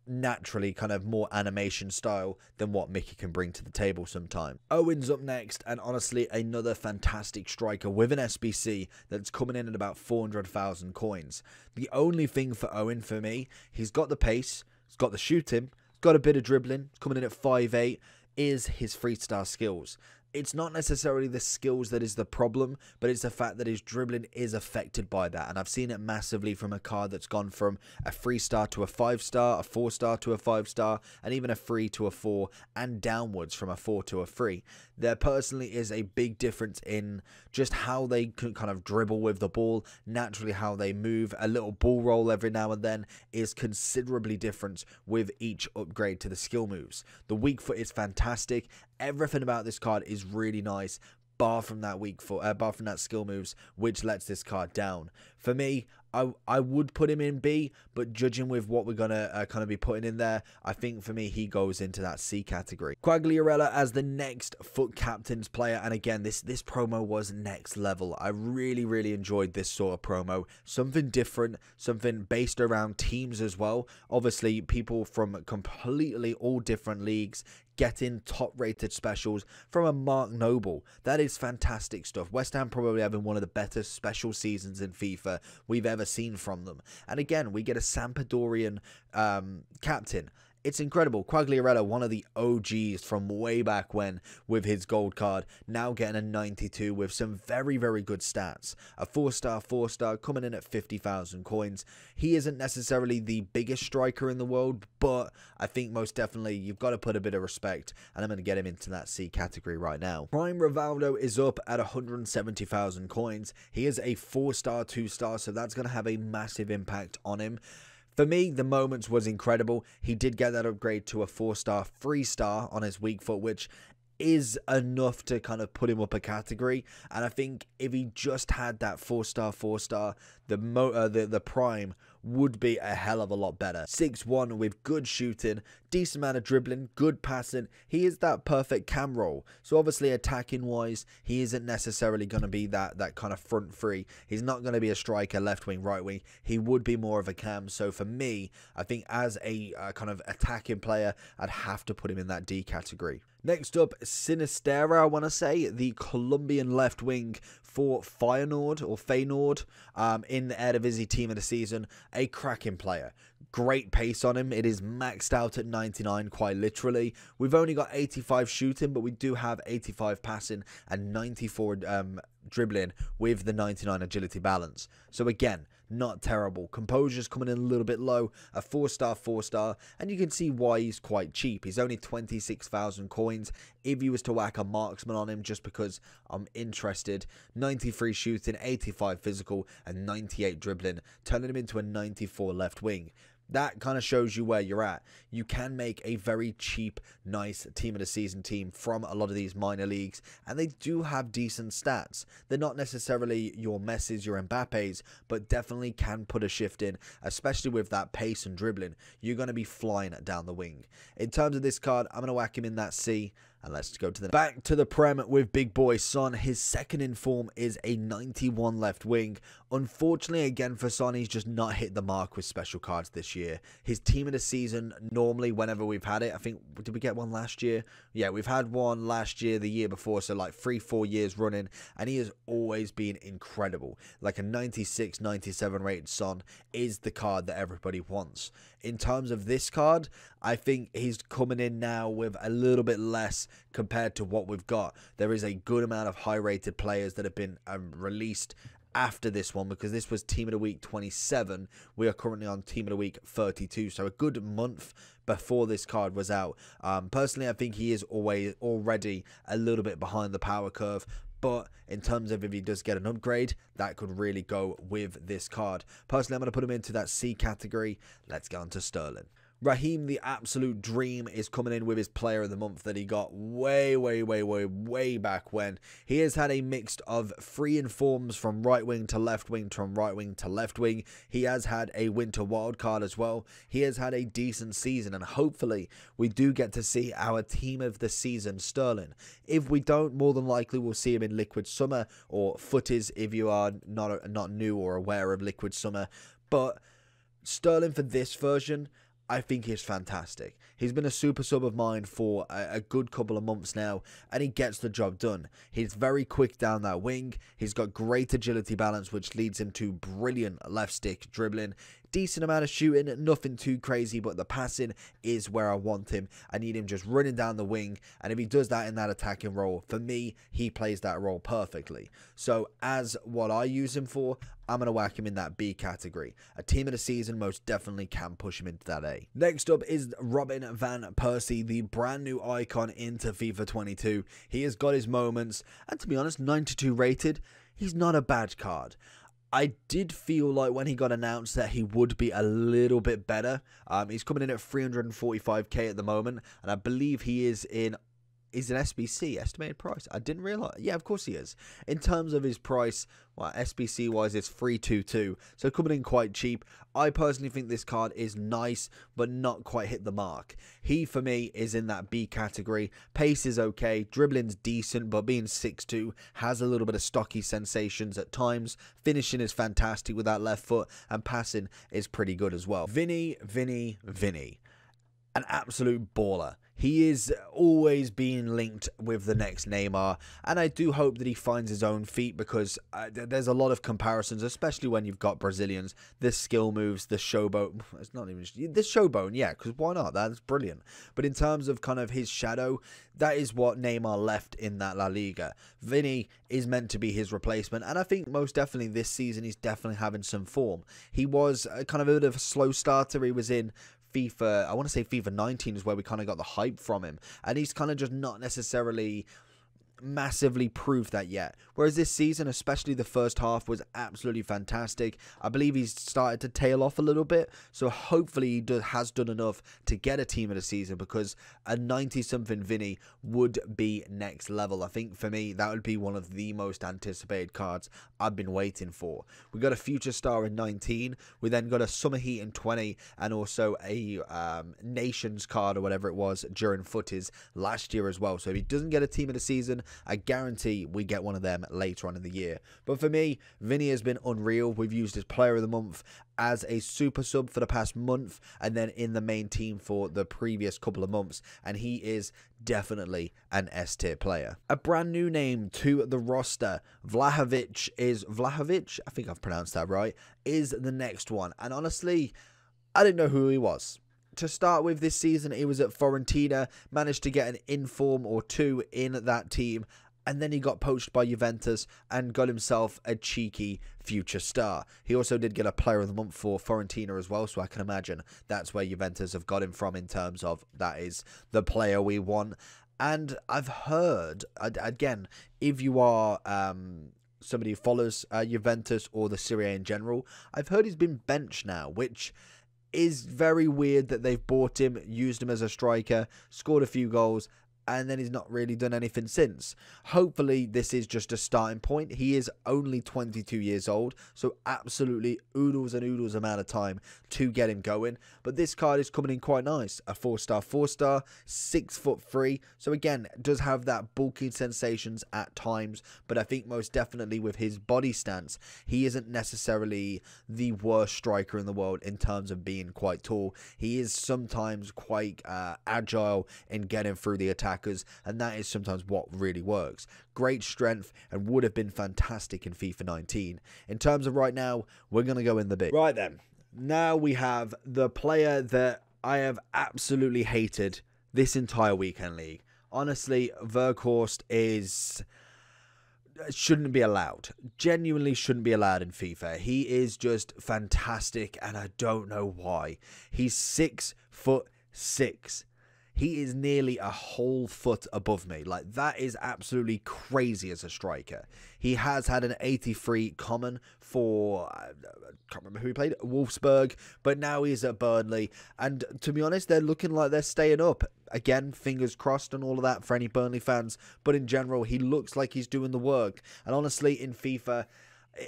naturally kind of more animation style, than what Mickey can bring to the table sometimes. Owen's up next, and honestly another fantastic striker with an SBC that's coming in at about 400,000 coins. The only thing for Owen, for me, he's got the pace, he's got the shooting, he's got a bit of dribbling, coming in at 5'8", is his 3-star skills. It's not necessarily the skills that is the problem, but it's the fact that his dribbling is affected by that. And I've seen it massively from a card that's gone from a 3-star to a 5-star, a 4-star to a 5-star, and even a 3 to a 4, and downwards from a 4 to a 3. There personally is a big difference in just how they can kind of dribble with the ball, naturally how they move. A little ball roll every now and then is considerably different with each upgrade to the skill moves. The weak foot is fantastic. Everything about this card is really nice, bar from that weak foot, bar from that skill moves, which lets this card down. For me, I would put him in B, but judging with what we're going to kind of be putting in there, I think for me he goes into that C category. Quagliarella as the next FUT Captains player, and again, this promo was next level. I really enjoyed this sort of promo. Something different, something based around teams as well. Obviously, people from completely all different leagues getting top-rated specials from a Mark Noble. That is fantastic stuff. West Ham probably having one of the better special seasons in FIFA we've ever seen from them. And again, we get a Sampdorian captain. It's incredible. Quagliarella, one of the OGs from way back when with his gold card, now getting a 92 with some very good stats. A 4-star coming in at 50,000 coins. He isn't necessarily the biggest striker in the world, but I think most definitely you've got to put a bit of respect, and I'm going to get him into that C category right now. Prime Rivaldo is up at 170,000 coins. He is a 4-star, 2-star, so that's going to have a massive impact on him. For me, the moments was incredible. He did get that upgrade to a 4-star, 3-star on his weak foot, which is enough to kind of put him up a category. And I think if he just had that 4-star, the prime would be a hell of a lot better. 6'1" with good shooting, decent amount of dribbling, good passing. He is that perfect cam role. So obviously attacking wise, he isn't necessarily going to be that kind of front three. He's not going to be a striker, left wing, right wing. He would be more of a cam. So for me, I think as a kind of attacking player, I'd have to put him in that D category. Next up, Sinistera, I want to say, the Colombian left wing for Feyenoord in the Eredivisie team of the season. A cracking player. Great pace on him. It is maxed out at 99, quite literally. We've only got 85 shooting, but we do have 85 passing and 94 dribbling with the 99 agility balance. So again, not terrible. Composure's coming in a little bit low. A 4-star, and you can see why he's quite cheap. He's only 26,000 coins. If you was to whack a marksman on him, just because I'm interested, 93 shooting, 85 physical, and 98 dribbling, turning him into a 94 left wing. That kind of shows you where you're at. You can make a very cheap, nice team of the season team from a lot of these minor leagues, and they do have decent stats. They're not necessarily your Messis, your Mbappes, but definitely can put a shift in, especially with that pace and dribbling. You're going to be flying down the wing. In terms of this card, I'm going to whack him in that C. And let's go to the back to the Prem with big boy Son. His second in form is a 91 left wing. Unfortunately, again for Son, he's just not hit the mark with special cards this year. His team of the season, normally whenever we've had it, I think, did we get one last year? Yeah, we've had one last year, the year before, so like 3-4 years running, and he has always been incredible. Like a 96, 97 rated Son is the card that everybody wants. In terms of this card, I think he's coming in now with a little bit less compared to what we've got. There is a good amount of high-rated players that have been released after this one, because this was Team of the Week 27. We are currently on Team of the Week 32, so a good month before this card was out. Personally, I think he is already a little bit behind the power curve, but in terms of if he does get an upgrade, that could really go with this card. Personally, I'm going to put him into that C category. Let's get on to Sterling. Raheem, the absolute dream, is coming in with his player of the month that he got way back when. He has had a mix of free informs from right wing to left wing, from right wing to left wing. He has had a winter wild card as well. He has had a decent season, and hopefully we do get to see our team of the season, Sterling. If we don't, more than likely we'll see him in Liquid Summer or Footies if you are not new or aware of Liquid Summer. But Sterling for this version, I think he's fantastic. He's been a super sub of mine for a good couple of months now, and he gets the job done. He's very quick down that wing. He's got great agility balance, which leads him to brilliant left stick dribbling. Decent amount of shooting, nothing too crazy, but the passing is where I want him. I need him just running down the wing, and if he does that in that attacking role, for me, he plays that role perfectly. So as what I use him for, I'm going to whack him in that B category. A team of the season most definitely can push him into that A. Next up is Robin van Persie, the brand new icon into FIFA 22. He has got his moments, and to be honest, 92 rated, he's not a bad card. I did feel like when he got announced that he would be a little bit better. He's coming in at 345k at the moment, and I believe he is in an SBC, estimated price. I didn't realize. Yeah, of course he is. In terms of his price, well, SBC wise, it's 322, so coming in quite cheap. I personally think this card is nice, but not quite hit the mark. He, for me, is in that B category. Pace is okay, dribbling's decent, but being 6'2", has a little bit of stocky sensations at times. Finishing is fantastic with that left foot, and passing is pretty good as well. Vinny. An absolute baller. He is always being linked with the next Neymar, and I do hope that he finds his own feet, because there's a lot of comparisons, especially when you've got Brazilians. The skill moves, the showboat, it's not even the showboat, yeah, because why not? That's brilliant. But in terms of kind of his shadow, that is what Neymar left in that La Liga. Vinny is meant to be his replacement, and I think most definitely this season he's definitely having some form. He was kind of a bit of a slow starter. He was in FIFA, I want to say FIFA 19 is where we kind of got the hype from him, and he's kind of just not necessarily massively proved that yet. Whereas this season, especially the first half, was absolutely fantastic. I believe he's started to tail off a little bit, so hopefully he has done enough to get a team of the season, because a 90-something Vinny would be next level. I think for me, that would be one of the most anticipated cards I've been waiting for. We got a future star in 19, we then got a summer heat in 20, and also a nations card or whatever it was during footies last year as well. So if he doesn't get a team of the season, I guarantee we get one of them later on in the year. But for me, Vinny has been unreal. We've used his player of the month as a super sub for the past month, and then in the main team for the previous couple of months, and he is definitely an S-tier player. A brand new name to the roster, Vlahovic, I think I've pronounced that right, is the next one. And honestly, I didn't know who he was. To start with this season, he was at Fiorentina, managed to get an inform or two in that team, and then he got poached by Juventus and got himself a cheeky future star. He also did get a player of the month for Fiorentina as well, so I can imagine that's where Juventus have got him from, in terms of that is the player we want. And I've heard, again, if you are somebody who follows Juventus or the Serie A in general, I've heard he's been benched now, which is very weird that they've bought him, used him as a striker, scored a few goals, and then he's not really done anything since. Hopefully this is just a starting point. He is only 22 years old, so absolutely oodles and oodles amount of time to get him going. But this card is coming in quite nice. A 4-star, 6'3". So again, does have that bulking sensations at times, but I think most definitely with his body stance, he isn't necessarily the worst striker in the world in terms of being quite tall. He is sometimes quite agile in getting through the attack, and that is sometimes what really works. Great strength, and would have been fantastic in FIFA 19. In terms of right now, we're going to go in the big. Right then, Now we have the player that I have absolutely hated this entire weekend league. Honestly, Weghorst shouldn't be allowed. Genuinely shouldn't be allowed in FIFA. He is just fantastic, and I don't know why. He's 6'6". He is nearly a whole foot above me. Like, that is absolutely crazy as a striker. He has had an 83 common for, I can't remember who he played, Wolfsburg, but now he's at Burnley. And to be honest, they're looking like they're staying up. Again, fingers crossed and all of that for any Burnley fans. But in general, he looks like he's doing the work. And honestly, in FIFA,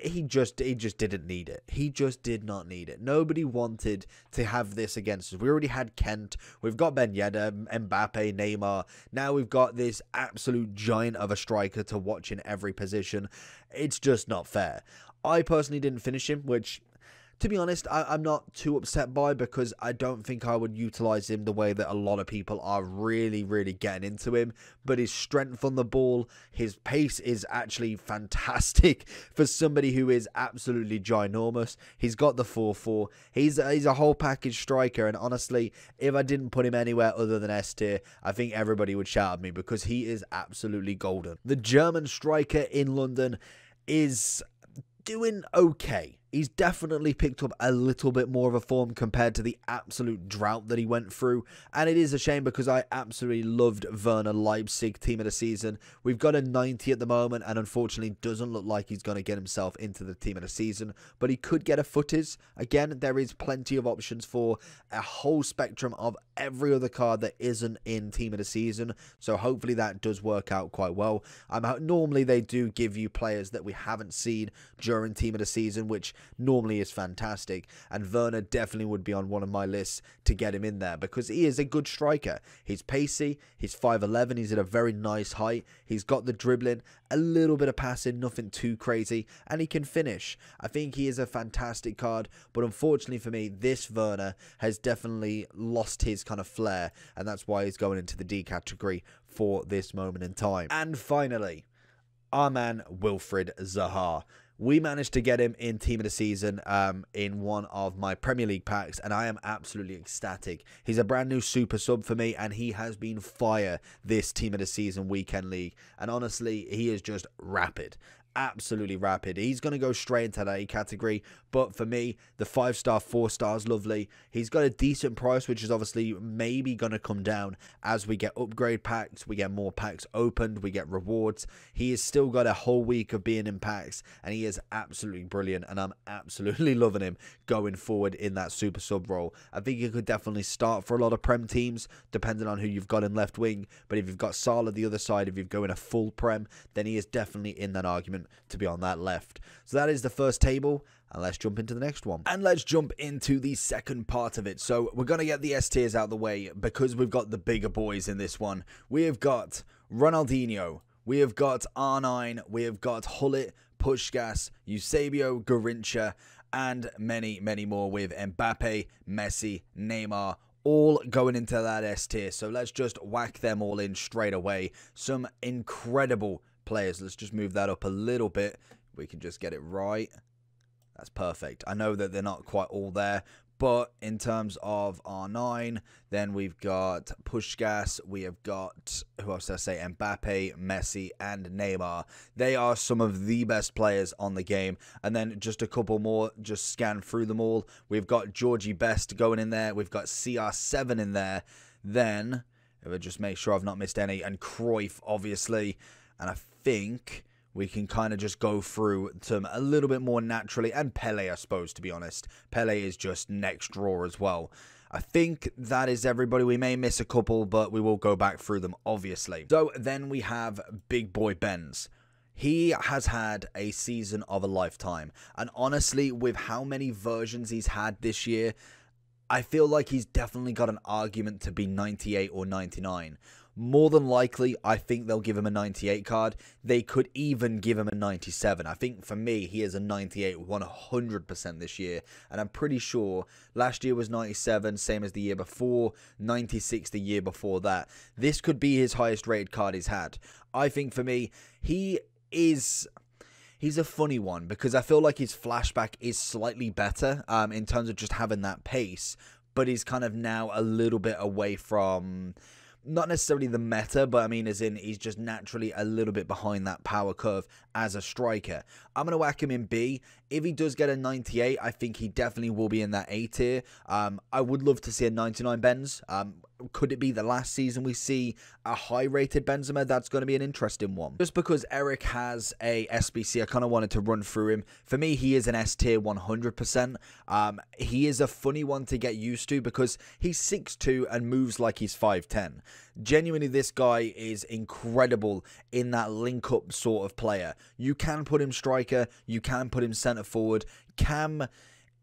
he just didn't need it. He just did not need it. Nobody wanted to have this against us. We already had Kent. We've got Ben Yedder, Mbappe, Neymar. Now we've got this absolute giant of a striker to watch in every position. It's just not fair. I personally didn't finish him, which, to be honest, I'm not too upset by, because I don't think I would utilize him the way that a lot of people are really getting into him. But his strength on the ball, his pace is actually fantastic for somebody who is absolutely ginormous. He's got the 4-4. He's a whole package striker, and honestly, if I didn't put him anywhere other than S tier, I think everybody would shout at me, because he is absolutely golden. The German striker in London is doing okay. He's definitely picked up a little bit more of a form compared to the absolute drought that he went through. And it is a shame, because I absolutely loved Werner Leipzig team of the season. We've got a 90 at the moment, and unfortunately doesn't look like he's going to get himself into the team of the season. But he could get a footies. Again, there is plenty of options for a whole spectrum of every other card that isn't in team of the season. So hopefully that does work out quite well. Normally they do give you players that we haven't seen during team of the season, which normally is fantastic, and Werner definitely would be on one of my lists to get him in there, because he is a good striker. He's pacey, he's 5'11", he's at a very nice height, he's got the dribbling, a little bit of passing, nothing too crazy, and he can finish. I think he is a fantastic card, but unfortunately for me, this Werner has definitely lost his kind of flair, and that's why he's going into the D category for this moment in time. And finally, our man Wilfred Zaha. We managed to get him in team of the season in one of my Premier League packs, and I am absolutely ecstatic. He's a brand new super sub for me, and he has been fire this team of the season weekend league. And honestly, he is just rapid. Absolutely rapid. He's going to go straight into that A category, but for me, the 5-star, 4-star is lovely. He's got a decent price, which is obviously maybe going to come down as we get upgrade packs, we get more packs opened, we get rewards. He has still got a whole week of being in packs, and he is absolutely brilliant, and I'm absolutely loving him going forward in that super sub role. I think he could definitely start for a lot of Prem teams, depending on who you've got in left wing, but if you've got Salah the other side, if you're going a full Prem, then he is definitely in that argument to be on that left. So that is the first table, and let's jump into the next one. And let's jump into the second part of it. So we're going to get the S tiers out of the way, because we've got the bigger boys in this one. We have got Ronaldinho, we have got R9, we have got Hullet, Puskás, Eusebio, Garrincha, and many more with Mbappe, Messi, Neymar, all going into that S tier. So let's just whack them all in straight away. Some incredible players. Let's just move that up a little bit. We can just get it right. That's perfect. I know that they're not quite all there, but in terms of R9, then we've got Puskás, we have got, who else did I say, Mbappe, Messi, and Neymar. They are some of the best players on the game. And then just a couple more, just scan through them all. We've got Georgie Best going in there. We've got CR7 in there. Then, if I just make sure I've not missed any, and Cruyff, obviously. And I think we can kind of just go through them a little bit more naturally. And Pele, I suppose, to be honest. Pele is just next draw as well. I think that is everybody. We may miss a couple, but we will go back through them, obviously. So then we have Big Boy Benz. He has had a season of a lifetime. And honestly, with how many versions he's had this year, I feel like he's definitely got an argument to be 98 or 99. More than likely, I think they'll give him a 98 card. They could even give him a 97. I think for me, he is a 98 100% this year. And I'm pretty sure last year was 97, same as the year before, 96 the year before that. This could be his highest rated card he's had. I think for me, he is he's a funny one because I feel like his flashback is slightly better in terms of just having that pace, but he's kind of now a little bit away from, not necessarily the meta, but I mean as in he's just naturally a little bit behind that power curve as a striker. I'm going to whack him in B. If he does get a 98, I think he definitely will be in that A tier. I would love to see a 99 Benz. Could it be the last season we see a high-rated Benzema? That's going to be an interesting one. Just because Eric has a SBC, I kind of wanted to run through him. For me, he is an S tier 100%. He is a funny one to get used to because he's 6'2" and moves like he's 5'10". Genuinely, this guy is incredible in that link-up sort of player. You can put him striker, you can put him centre forward. Cam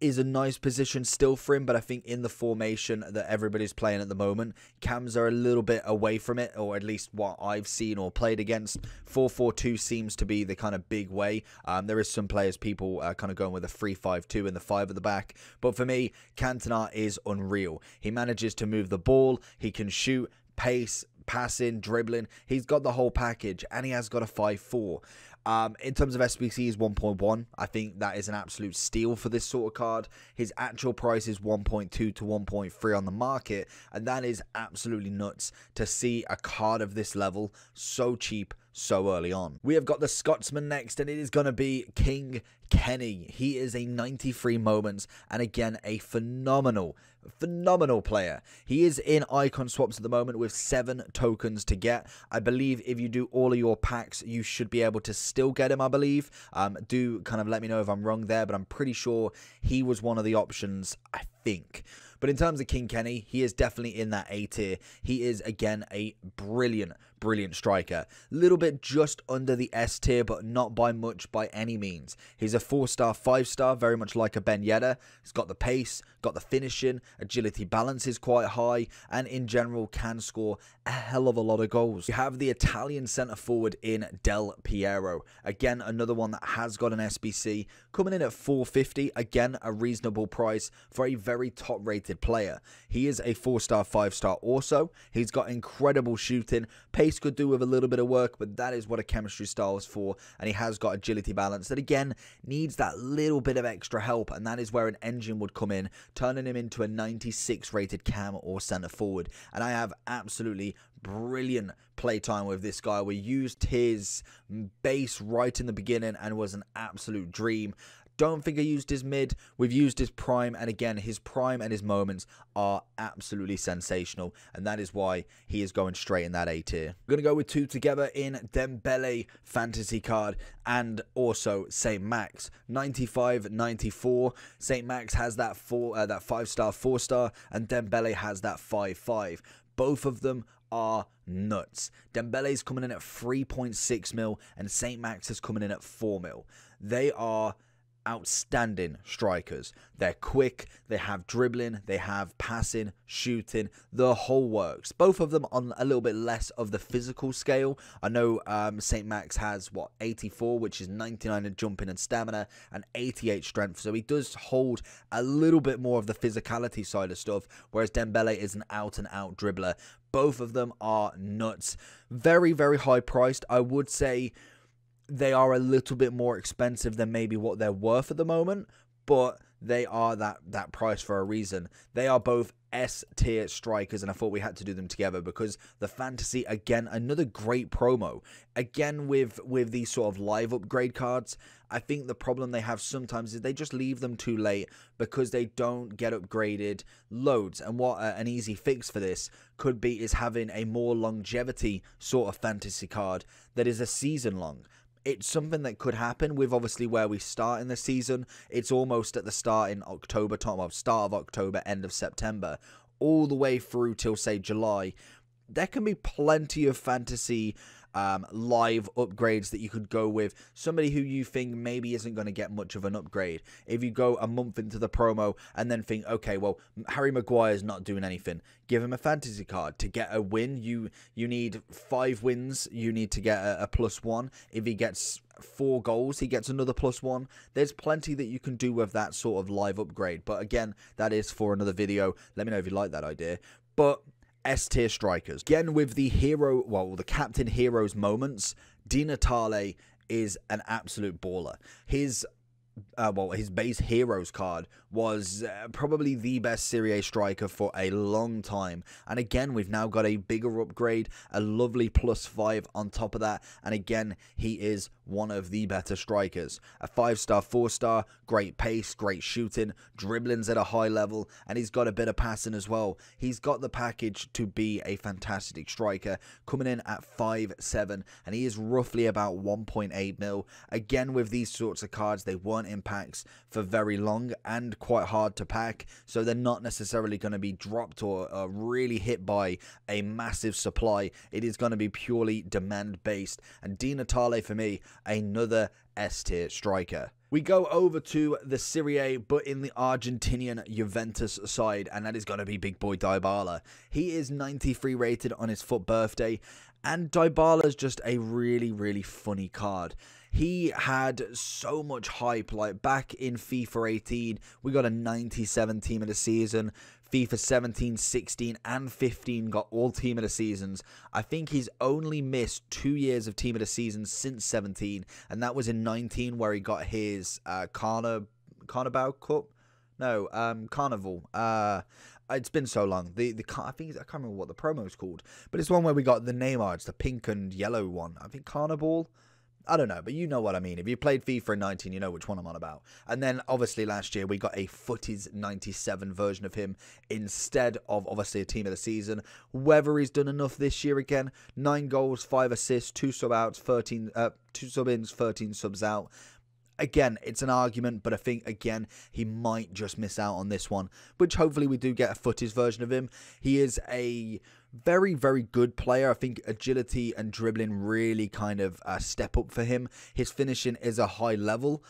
is a nice position still for him, but I think in the formation that everybody's playing at the moment, cams are a little bit away from it, or at least what I've seen or played against. 4-4-2 seems to be the kind of big way. There is some players, people kind of going with a 3-5-2 and the 5 at the back, but for me, Cantona is unreal. He manages to move the ball, he can shoot, pace, passing, dribbling. He's got the whole package, and he has got a 5'4". In terms of SBC is 1.1. I think that is an absolute steal for this sort of card. His actual price is 1.2 to 1.3 on the market, and that is absolutely nuts to see a card of this level so cheap so early on. We have got the Scotsman next, and it is going to be King Kenny. He is a 93 moments, and again, a phenomenal player. He is in icon swaps at the moment with 7 tokens to get. I believe if you do all of your packs, you should be able to still get him, I believe. Do kind of let me know if I'm wrong there, but I'm pretty sure he was one of the options, I think. But in terms of King Kenny, he is definitely in that A tier. He is, again, a brilliant striker. Little bit just under the S tier, but not by much by any means. He's a 4-star, 5-star, very much like a Ben Yedder. He's got the pace, got the finishing, agility balance is quite high, and in general can score a hell of a lot of goals. You have the Italian centre forward in Del Piero. Again, another one that has got an SBC, coming in at 450. Again, a reasonable price for a very top rated player. He is a 4-star, 5-star also. He's got incredible shooting. Pace could do with a little bit of work, but that is what a chemistry style is for. And he has got agility balance that, again, needs that little bit of extra help. And that is where an engine would come in, turning him into a 96 rated cam or centre forward. And I have absolutely brilliant playtime with this guy. We used his base right in the beginning and was an absolute dream. Don't think I used his mid. We've used his prime, and again, his prime and his moments are absolutely sensational, and that is why he is going straight in that A tier. We're going to go with 2 together in Dembele fantasy card and also St. Max. 95, 94. St. Max has that 5-star, 4-star, and Dembele has that 5-5. Both of them are nuts. Dembele's coming in at 3.6 mil, and St. Max is coming in at 4 mil. They are outstanding strikers. They're quick, they have dribbling, they have passing, shooting, the whole works. Both of them on a little bit less of the physical scale. I know St. Max has, 84, which is 99 in jumping and stamina, and 88 strength, so he does hold a little bit more of the physicality side of stuff, whereas Dembele is an out-and-out dribbler. Both of them are nuts. Very, very high priced. I would say they are a little bit more expensive than maybe what they're worth at the moment, but they are that price for a reason. They are both S-tier strikers, and I thought we had to do them together because the fantasy, again, another great promo. Again, with these sort of live upgrade cards, I think the problem they have sometimes is they just leave them too late because they don't get upgraded loads. And what an easy fix for this could be is having a more longevity sort of fantasy card that is a season long. It's something that could happen with obviously where we start in the season. It's almost at the start in October, start of October, end of September, all the way through till, say, July. There can be plenty of fantasy live upgrades that you could go with. Somebody who you think maybe isn't going to get much of an upgrade. If you go a month into the promo and then think, okay, well, Harry Maguire's not doing anything, give him a fantasy card. To get a win, you need 5 wins. You need to get a +1. If he gets 4 goals, he gets another +1. There's plenty that you can do with that sort of live upgrade. But again, that is for another video. Let me know if you like that idea. But S-tier strikers. Again, with the hero, well, the captain heroes moments, Di Natale is an absolute baller. His base Heroes card was probably the best Serie A striker for a long time. And again, we've now got a bigger upgrade, a lovely +5 on top of that. And again, he is one of the better strikers. A 5-star, 4-star, great pace, great shooting, dribbling's at a high level, and he's got a bit of passing as well. He's got the package to be a fantastic striker, coming in at 5'7", and he is roughly about 1.8 mil. Again, with these sorts of cards, they weren't in packs for very long and quite hard to pack, so they're not necessarily going to be dropped or really hit by a massive supply. It is going to be purely demand based, and Di Natale for me, another S-tier striker. We go over to the Serie A, but in the Argentinian Juventus side, and that is going to be big boy Dybala. He is 93 rated on his FUT birthday, and Dybala is just a really, really funny card. He had so much hype, like back in FIFA 18, we got a 97 team of the season. FIFA 17, 16, and 15 got all team of the seasons. I think he's only missed 2 years of team of the season since 17, and that was in 19 where he got his Carnival Cup? No, Carnival. It's been so long. I can't remember what the promo's called, but it's one where we got the Neymar. It's the pink and yellow one. I think Carnival. I don't know, but you know what I mean. If you played FIFA in 19, you know which one I'm on about. And then, obviously, last year, we got a Footies 97 version of him instead of, obviously, a team of the season. Whether he's done enough this year again, 9 goals, 5 assists, 2 sub-outs, 2 sub-ins, 13 subs out. Again, it's an argument, but I think, again, he might just miss out on this one, which hopefully we do get a Footies version of him. He is a very, very good player. I think agility and dribbling really kind of step up for him. His finishing is a high level.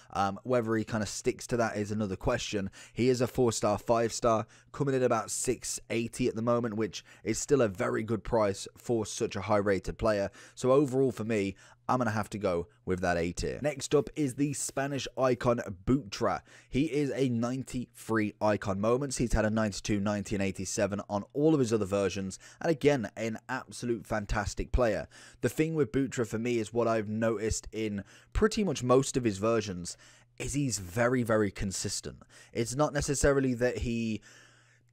Whether he kind of sticks to that is another question. He is a 4-star, 5-star, coming in about 680 at the moment, which is still a very good price for such a high-rated player. So overall for me, I'm going to have to go with that A tier. Next up is the Spanish icon Bootra. He is a 93 icon moments. He's had a 92, 90, and 87 on all of his other versions. And again, an absolute fantastic player. The thing with Bootra for me is what I've noticed in pretty much most of his versions is he's very, very consistent. It's not necessarily that he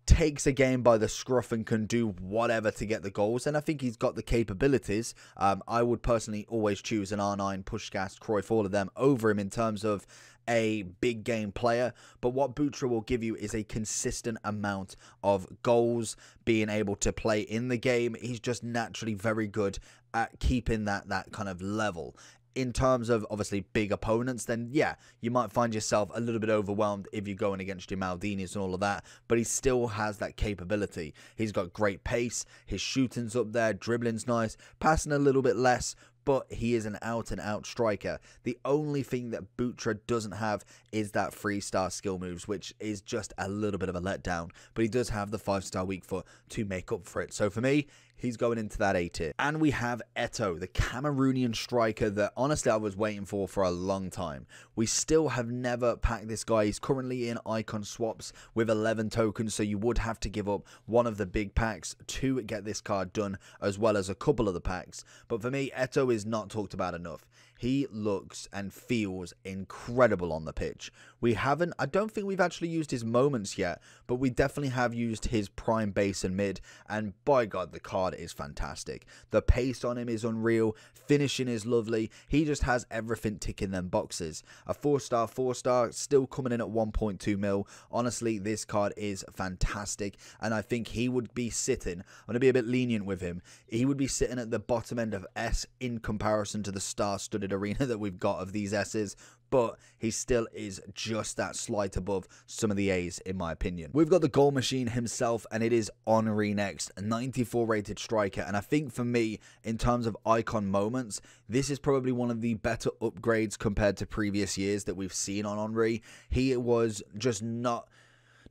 takes a game by the scruff and can do whatever to get the goals, and I think he's got the capabilities. I would personally always choose an R9, Puskás, Cruyff, all of them over him in terms of a big game player, but what Bootra will give you is a consistent amount of goals, being able to play in the game. He's just naturally very good at keeping that kind of level. In terms of, obviously, big opponents, then, yeah, you might find yourself a little bit overwhelmed if you're going against your Maldinis and all of that, but he still has that capability. He's got great pace, his shooting's up there, dribbling's nice, passing a little bit less, but he is an out-and-out striker. The only thing that Bootra doesn't have is that 3-star skill moves, which is just a little bit of a letdown, but he does have the 5-star weak foot to make up for it. So for me, he's going into that A tier. And we have Eto'o, the Cameroonian striker that honestly I was waiting for a long time. We still have never packed this guy. He's currently in icon swaps with 11 tokens, so you would have to give up one of the big packs to get this card done, as well as a couple of the packs. But for me, Eto'o is not talked about enough. He looks and feels incredible on the pitch. I don't think we've actually used his moments yet, but we definitely have used his prime base and mid, and by God, the card is fantastic. The pace on him is unreal, finishing is lovely, he just has everything ticking them boxes. A 4-star, 4-star, still coming in at 1.2 mil. Honestly, this card is fantastic, and I think he would be sitting, I'm going to be a bit lenient with him, he would be sitting at the bottom end of S in comparison to the star-studded arena that we've got of these S's, but he still is just that slight above some of the A's in my opinion. We've got the goal machine himself, and it is Henry next, a 94 rated striker, and I think for me, in terms of icon moments, this is probably one of the better upgrades compared to previous years that we've seen on Henry. He was just not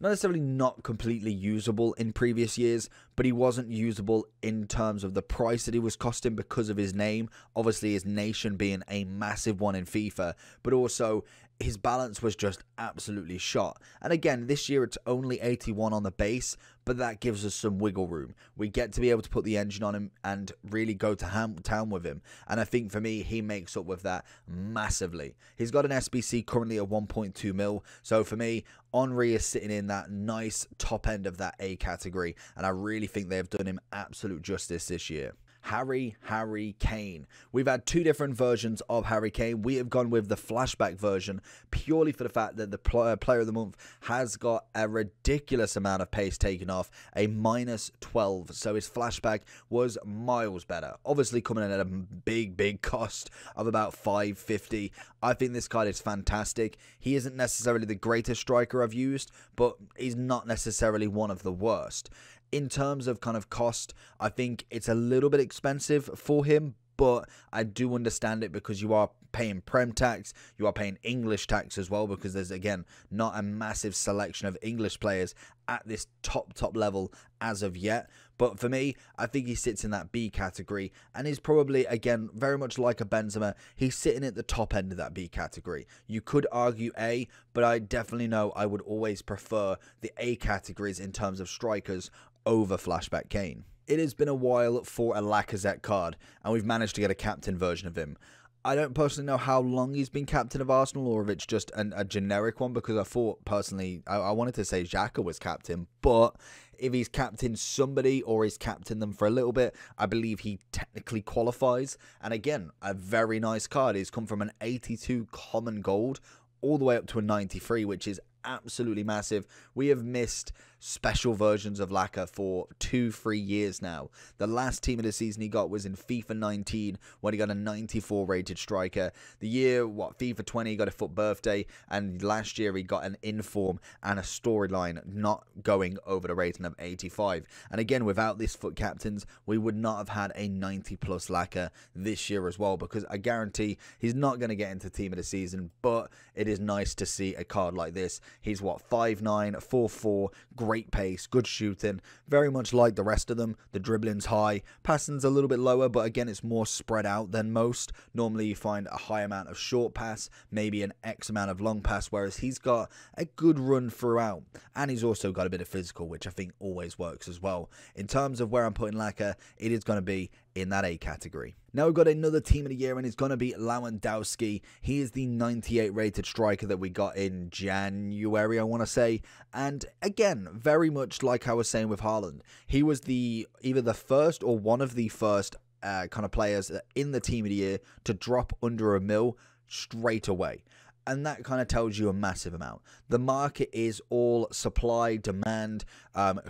necessarily not completely usable in previous years, but he wasn't usable in terms of the price that he was costing because of his name. Obviously, his nation being a massive one in FIFA, but also his balance was just absolutely shot. And again, this year it's only 81 on the base, but that gives us some wiggle room. We get to be able to put the engine on him and really go to town with him. And I think for me, he makes up with that massively. He's got an SBC currently at 1.2 mil. So for me, Henry is sitting in that nice top end of that A category. And I really think they've done him absolute justice this year. Harry Kane. We've had two different versions of Harry Kane. We have gone with the flashback version purely for the fact that the player of the month has got a ridiculous amount of pace taken off, a -12. So his flashback was miles better. Obviously coming in at a big cost of about 550. I think this card is fantastic. He isn't necessarily the greatest striker I've used, but he's not necessarily one of the worst. In terms of kind of cost, I think it's a little bit expensive for him, but I do understand it because you are paying Prem tax, you are paying English tax as well, because there's, again, not a massive selection of English players at this top level as of yet. But for me, I think he sits in that B category and is probably, again, very much like a Benzema. He's sitting at the top end of that B category. You could argue A, but I definitely know I would always prefer the A categories in terms of strikers over Flashback Kane. It has been a while for a Lacazette card, and we've managed to get a captain version of him. I don't personally know how long he's been captain of Arsenal, or if it's just a generic one, because I thought, personally, I wanted to say Xhaka was captain, but if he's captain somebody or he's captain them for a little bit, I believe he technically qualifies. And again, a very nice card. He's come from an 82 common gold all the way up to a 93, which is absolutely massive. We have missed special versions of Laka for 2-3 years now. The last team of the season he got was in FIFA 19 when he got a 94 rated striker. The year, FIFA 20 he got a FUT birthday, and last year he got an inform and a storyline not going over the rating of 85. And again, without this FUT captains, we would not have had a 90 plus Laka this year as well, because I guarantee he's not going to get into team of the season, but it is nice to see a card like this. He's 5'9", 4'4", great pace, good shooting, very much like the rest of them. The dribbling's high, passing's a little bit lower, but again, it's more spread out than most. Normally you find a high amount of short pass, maybe an X amount of long pass, whereas he's got a good run throughout, and he's also got a bit of physical, which I think always works as well. In terms of where I'm putting Laka, it is going to be in that A category. Now we've got another team of the year, and it's going to be Lawandowski. He is the 98 rated striker that we got in January, I want to say. And again, very much like I was saying with Harland, he was either the first or one of the first kind of players in the team of the year to drop under a mil straight away. And that kind of tells you a massive amount. The market is all supply, demand,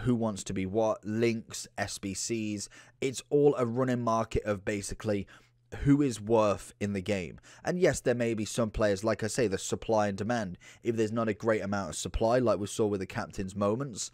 who wants to be what, links, SBCs. It's all a running market of basically who is worth in the game. And yes, there may be some players, like I say, the supply and demand. If there's not a great amount of supply, like we saw with the captain's moments,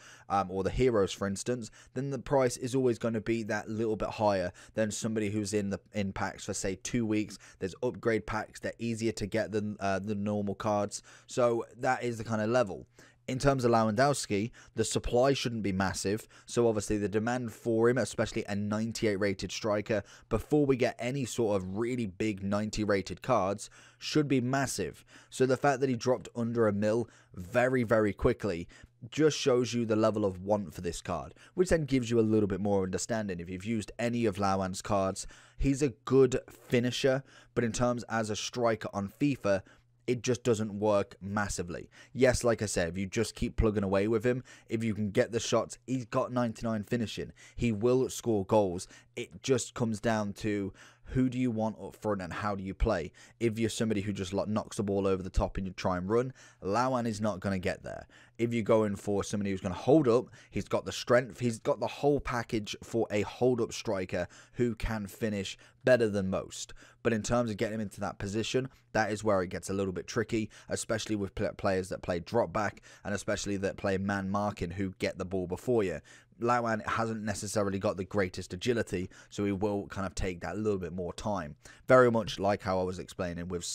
or the heroes, for instance, then the price is always going to be that little bit higher than somebody who's in packs for, say, 2 weeks. There's upgrade packs. They're easier to get than the normal cards. So that is the kind of level. In terms of Lewandowski, the supply shouldn't be massive, so obviously the demand for him, especially a 98 rated striker, before we get any sort of really big 90 rated cards, should be massive. So the fact that he dropped under a mil very, very quickly just shows you the level of want for this card, which then gives you a little bit more understanding. If you've used any of Lawan's cards, he's a good finisher, but in terms as a striker on FIFA, it just doesn't work massively. Yes, like I said, if you just keep plugging away with him, if you can get the shots, he's got 99 finishing. He will score goals. It just comes down to who do you want up front and how do you play. If you're somebody who just knocks the ball over the top and you try and run, Lawan is not going to get there. If you're going for somebody who's going to hold up, he's got the strength, he's got the whole package for a hold-up striker who can finish better than most. But in terms of getting him into that position, that is where it gets a little bit tricky, especially with players that play drop back and especially that play man marking who get the ball before you. Lawan hasn't necessarily got the greatest agility, so he will kind of take that a little bit more time. Very much like how I was explaining with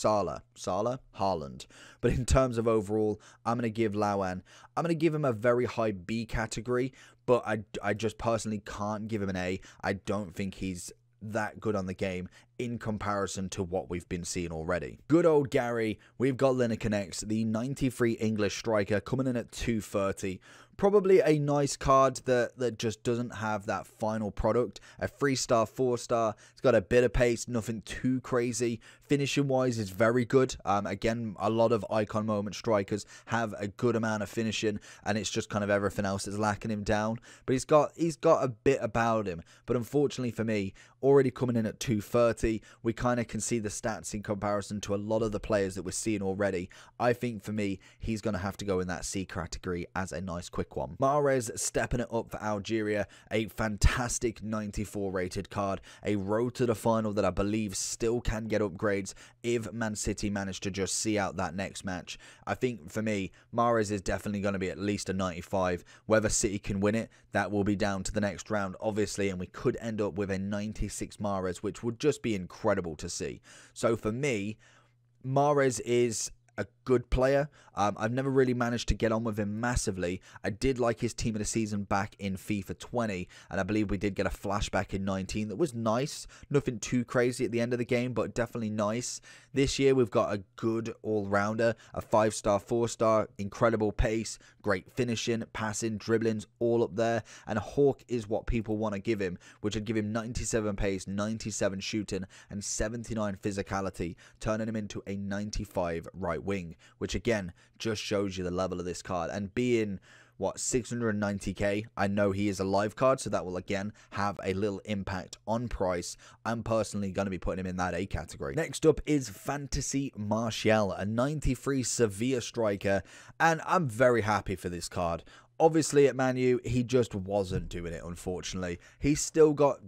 Harland. But in terms of overall, I'm going to give Lawan, I'm going to give him a very high B category, but I just personally can't give him an A. I don't think he's that good on the game in comparison to what we've been seeing already. Good old Gary, we've got Lineker next, the 93 English striker, coming in at 230. Probably a nice card that just doesn't have that final product. A 3-star, 4-star. It's got a bit of pace, nothing too crazy. Finishing wise is very good. Again, a lot of icon moment strikers have a good amount of finishing, and it's just kind of everything else that's lacking him down. But he's got a bit about him. But unfortunately for me, already coming in at 230, we kind of can see the stats in comparison to a lot of the players that we're seeing already. I think for me, he's going to have to go in that C category as a nice quick one. Mahrez stepping it up for Algeria, a fantastic 94 rated card, a road to the final that I believe still can get upgrades if Man City manage to just see out that next match. I think for me, Mahrez is definitely going to be at least a 95. Whether City can win it, that will be down to the next round, obviously, and we could end up with a 96 Mahrez, which would just be incredible to see. So for me, Mahrez is a good player. I've never really managed to get on with him massively. I did like his team of the season back in FIFA 20, and I believe we did get a flashback in 19 that was nice. Nothing too crazy at the end of the game, but definitely nice. This year we've got a good all-rounder, a 5-star, 4-star, incredible pace, great finishing, passing, dribblings, all up there, and Hawk is what people want to give him, which would give him 97 pace, 97 shooting, and 79 physicality, turning him into a 95 right wing, which again just shows you the level of this card. And being what, 690k, I know he is a live card, so that will again have a little impact on price. I'm personally going to be putting him in that A category. Next up is Fantasy Martial, a 93 Sevilla striker, and I'm very happy for this card. Obviously, at Man U, he just wasn't doing it, unfortunately. He's still got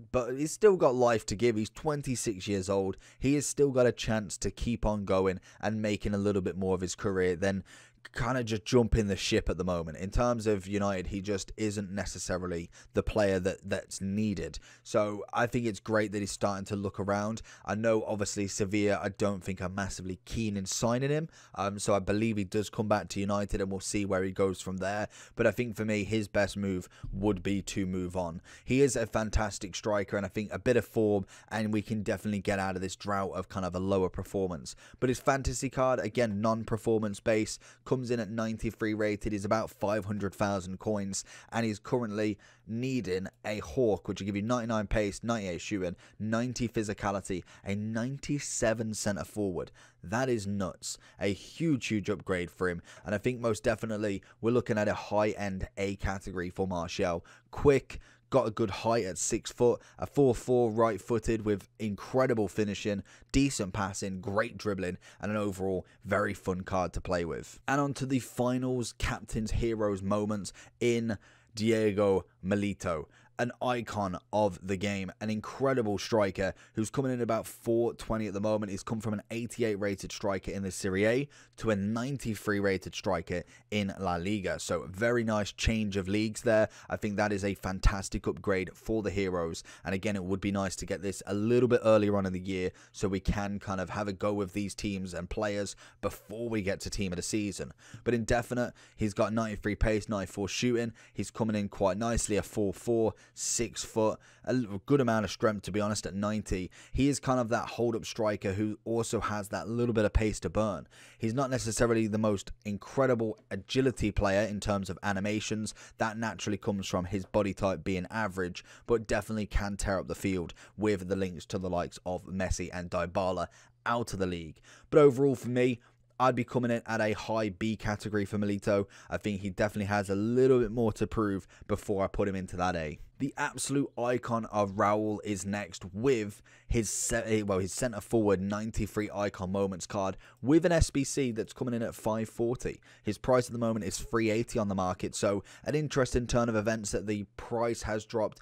life to give. He's 26 years old. He has still got a chance to keep on going and making a little bit more of his career than kind of just jumping the ship at the moment. In terms of United, he just isn't necessarily the player that's needed. So I think it's great that he's starting to look around. I know obviously Sevilla, I don't think are massively keen in signing him. So I believe he does come back to United and we'll see where he goes from there. But I think for me, his best move would be to move on. He is a fantastic striker, and I think a bit of form and we can definitely get out of this drought of kind of a lower performance. But his fantasy card, again, non-performance based, comes in at 93 rated. He's about 500,000 coins, and he's currently needing a Hawk, which will give you 99 pace, 98 shooting, 90 physicality, a 97 centre forward. That is nuts. A huge upgrade for him, and I think most definitely we're looking at a high-end A category for Martial. Quick, got a good height at 6 foot, a 4'4", right-footed with incredible finishing, decent passing, great dribbling, and an overall very fun card to play with. And on to the finals, captains, heroes moments in Diego Molito, an icon of the game, an incredible striker who's coming in about 420 at the moment. He's come from an 88 rated striker in the Serie A to a 93 rated striker in La Liga. So very nice change of leagues there. I think that is a fantastic upgrade for the heroes. And again, it would be nice to get this a little bit earlier on in the year so we can kind of have a go with these teams and players before we get to team of the season. But indefinite, he's got 93 pace, 94 shooting. He's coming in quite nicely, a 4'4", 6 foot, a good amount of strength, to be honest, at 90. He is kind of that hold-up striker who also has that little bit of pace to burn. He's not necessarily the most incredible agility player in terms of animations. That naturally comes from his body type being average, but definitely can tear up the field with the links to the likes of Messi and Dybala out of the league. But overall, for me, I'd be coming in at a high B category for Molito. I think he definitely has a little bit more to prove before I put him into that A. The absolute icon of Raul is next with his centre forward 93 icon moments card with an SBC that's coming in at 540. His price at the moment is 380 on the market, so an interesting turn of events that the price has dropped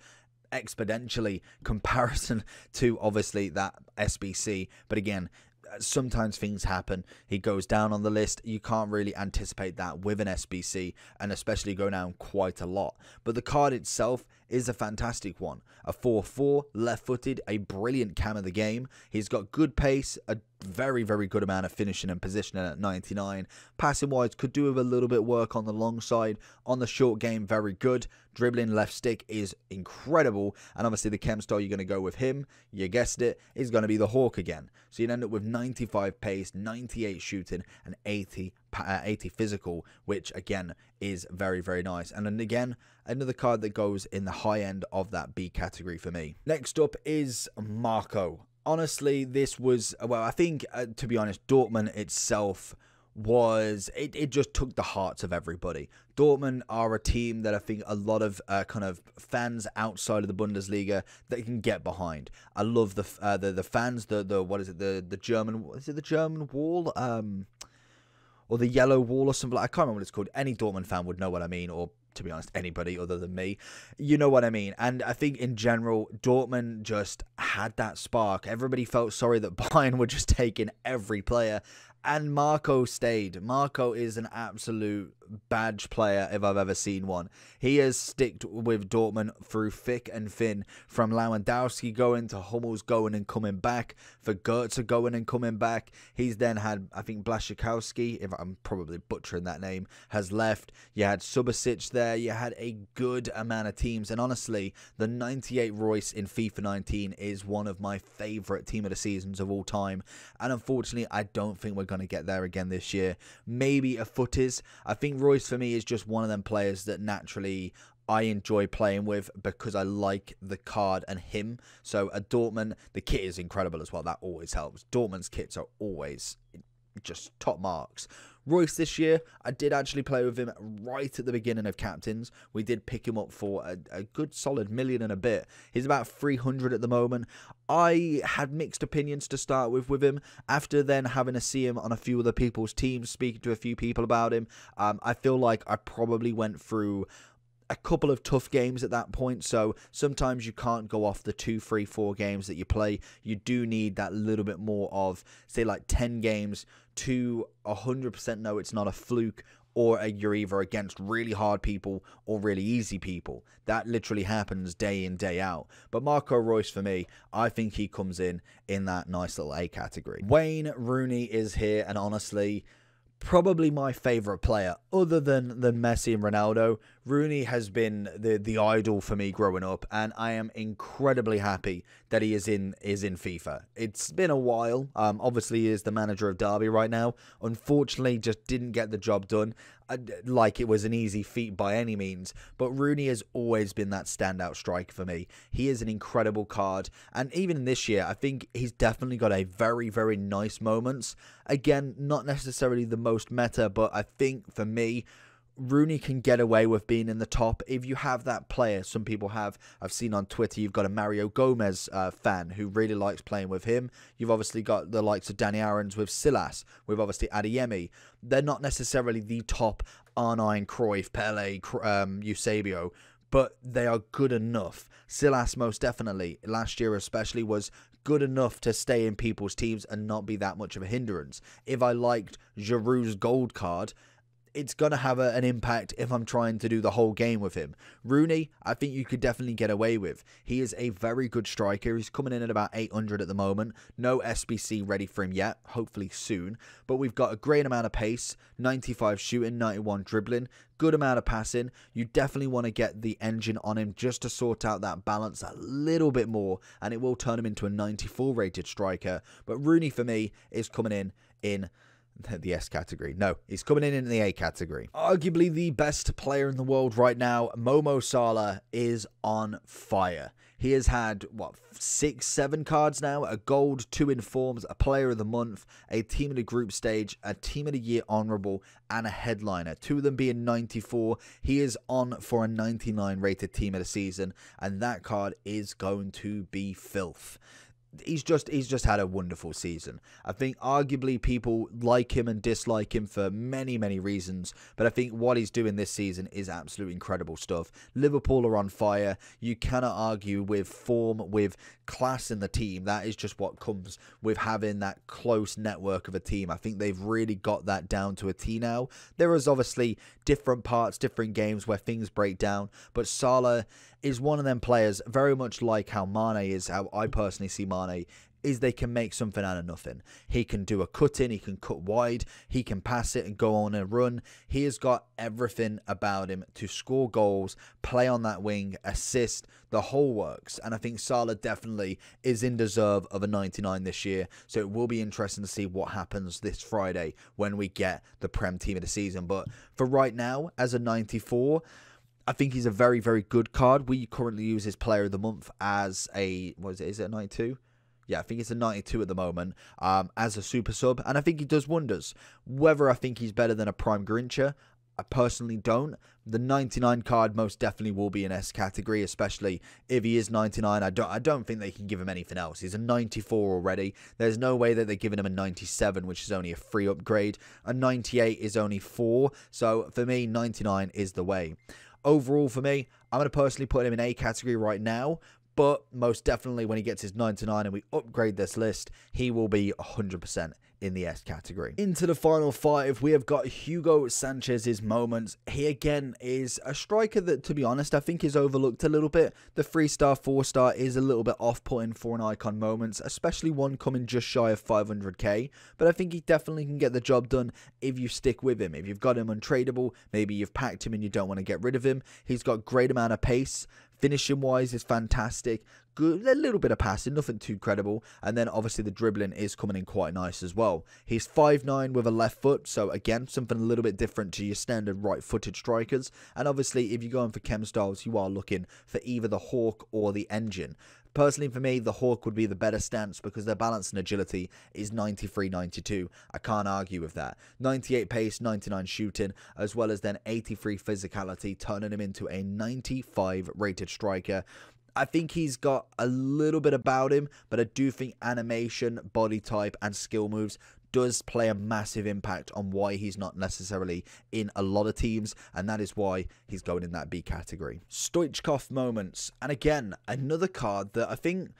exponentially comparison to obviously that SBC. But again, sometimes things happen. He goes down on the list. You can't really anticipate that with an SBC, and especially go down quite a lot. But the card itself is a fantastic one. A 4-4, left-footed, a brilliant cam of the game. He's got good pace, a very, very good amount of finishing and positioning at 99. Passing-wise, could do with a little bit of work on the long side. On the short game, very good. Dribbling left stick is incredible. And obviously the chem style you're going to go with him, you guessed it, is going to be the Hawk again. So you'd end up with 95 pace, 98 shooting, and 80 physical, which again is very, very nice. And then again, another card that goes in the high end of that B category for me. Next up is Marco. Honestly, this was, well, I think, to be honest, Dortmund itself was, it just took the hearts of everybody. Dortmund are a team that I think a lot of kind of fans outside of the Bundesliga that can get behind. I love the fans, the what is it, the German, is it the German wall? Or the yellow wall or something. I can't remember what it's called. Any Dortmund fan would know what I mean, or to be honest, anybody other than me. You know what I mean. And I think in general, Dortmund just had that spark. Everybody felt sorry that Bayern were just taking every player. And Marco stayed. Marco is an absolute badge player if I've ever seen one. He has sticked with Dortmund through thick and thin. From Lawandowski going to Hummels going and coming back. For Goetze going and coming back. He's then had, I think, Blaszczykowski, if I'm probably butchering that name, has left. You had Subasic there. You had a good amount of teams. And honestly, the 98 Royce in FIFA 19 is one of my favourite team of the seasons of all time. And unfortunately, I don't think we're going to get there again this year. Maybe a footies. I think Royce for me is just one of them players that naturally I enjoy playing with because I like the card and him. So at Dortmund, the kit is incredible as well. That always helps. Dortmund's kits are always just top marks. Royce this year, I did actually play with him right at the beginning of captains. We did pick him up for a good solid million and a bit. He's about 300 at the moment. I had mixed opinions to start with him. After then having to see him on a few other people's teams, speaking to a few people about him, I feel like I probably went through a couple of tough games at that point. So sometimes you can't go off the 2, 3, 4 games that you play. You do need that little bit more of, say, like 10 games to 100% know it's not a fluke, or you're either against really hard people or really easy people. That literally happens day in, day out. But Marco Reus, for me, I think he comes in that nice little A category. Wayne Rooney is here, and honestly, probably my favourite player other than Messi and Ronaldo. Rooney has been the idol for me growing up, and I am incredibly happy that he is in FIFA. It's been a while. Obviously, he is the manager of Derby right now. Unfortunately, just didn't get the job done like it was an easy feat by any means. But Rooney has always been that standout striker for me. He is an incredible card, and even this year, I think he's definitely got a very, very nice moments. Again, not necessarily the most meta, but I think for me, Rooney can get away with being in the top if you have that player. Some people have. I've seen on Twitter you've got a Mario Gomez fan who really likes playing with him. You've obviously got the likes of Danny Aarons with Silas, with obviously Adeyemi. They're not necessarily the top R9, Cruyff, Pele, Eusebio, but they are good enough. Silas most definitely, last year especially, was good enough to stay in people's teams and not be that much of a hindrance. If I liked Giroud's gold card, it's going to have an impact if I'm trying to do the whole game with him. Rooney, I think you could definitely get away with. He is a very good striker. He's coming in at about 800 at the moment. No SBC ready for him yet. Hopefully soon. But we've got a great amount of pace. 95 shooting, 91 dribbling. Good amount of passing. You definitely want to get the engine on him just to sort out that balance a little bit more. And it will turn him into a 94 rated striker. But Rooney, for me, is coming in the S category. No, he's coming in the A category. Arguably the best player in the world right now, Momo Salah, is on fire. He has had, what, 6, 7 cards now? A gold, 2 informs, a player of the month, a team of the group stage, a team of the year honourable, and a headliner. 2 of them being 94. He is on for a 99 rated team of the season, and that card is going to be filth. He's just had a wonderful season. I think arguably people like him and dislike him for many, many reasons, but I think what he's doing this season is absolutely incredible stuff. Liverpool are on fire. You cannot argue with form, with class in the team. That is just what comes with having that close network of a team. I think they've really got that down to a T now. There is obviously different parts, different games where things break down, but Salah is one of them players, very much like how Mane is, how I personally see Mane, is they can make something out of nothing. He can do a cut-in, he can cut wide, he can pass it and go on a run. He has got everything about him to score goals, play on that wing, assist, the whole works. And I think Salah definitely is in deserve of a 99 this year. So it will be interesting to see what happens this Friday when we get the Prem team of the season. But for right now, as a 94... I think he's a very, very good card. We currently use his player of the month as a, what is it? Is it a 92? Yeah, I think it's a 92 at the moment as a super sub. And I think he does wonders. Whether I think he's better than a Prime Grincha, I personally don't. The 99 card most definitely will be an S category, especially if he is 99. I don't think they can give him anything else. He's a 94 already. There's no way that they're giving him a 97, which is only a free upgrade. A 98 is only 4. So for me, 99 is the way. Overall, for me, I'm going to personally put him in A category right now, but most definitely when he gets his 99 and we upgrade this list, he will be 100% in the S category. Into the final 5, we have got Hugo Sanchez's moments. He again is a striker that, to be honest, I think is overlooked a little bit. The 3-star, 4-star is a little bit off-putting for an icon moments, especially one coming just shy of 500k, but I think he definitely can get the job done if you stick with him. If you've got him untradeable, maybe you've packed him and you don't want to get rid of him. He's got great amount of pace. Finishing wise is fantastic. Good, a little bit of passing, nothing too credible. And then obviously the dribbling is coming in quite nice as well. He's 5'9" with a left foot. So again, something a little bit different to your standard right-footed strikers. And obviously if you're going for chem styles, you are looking for either the Hawk or the Engine. Personally, for me, the Hawk would be the better stance because their balance and agility is 93, 92. I can't argue with that. 98 pace, 99 shooting, as well as then 83 physicality, turning him into a 95 rated striker. I think he's got a little bit about him, but I do think animation, body type, and skill moves does play a massive impact on why he's not necessarily in a lot of teams, and that is why he's going in that B category. Stoichkov moments, and again, another card that I think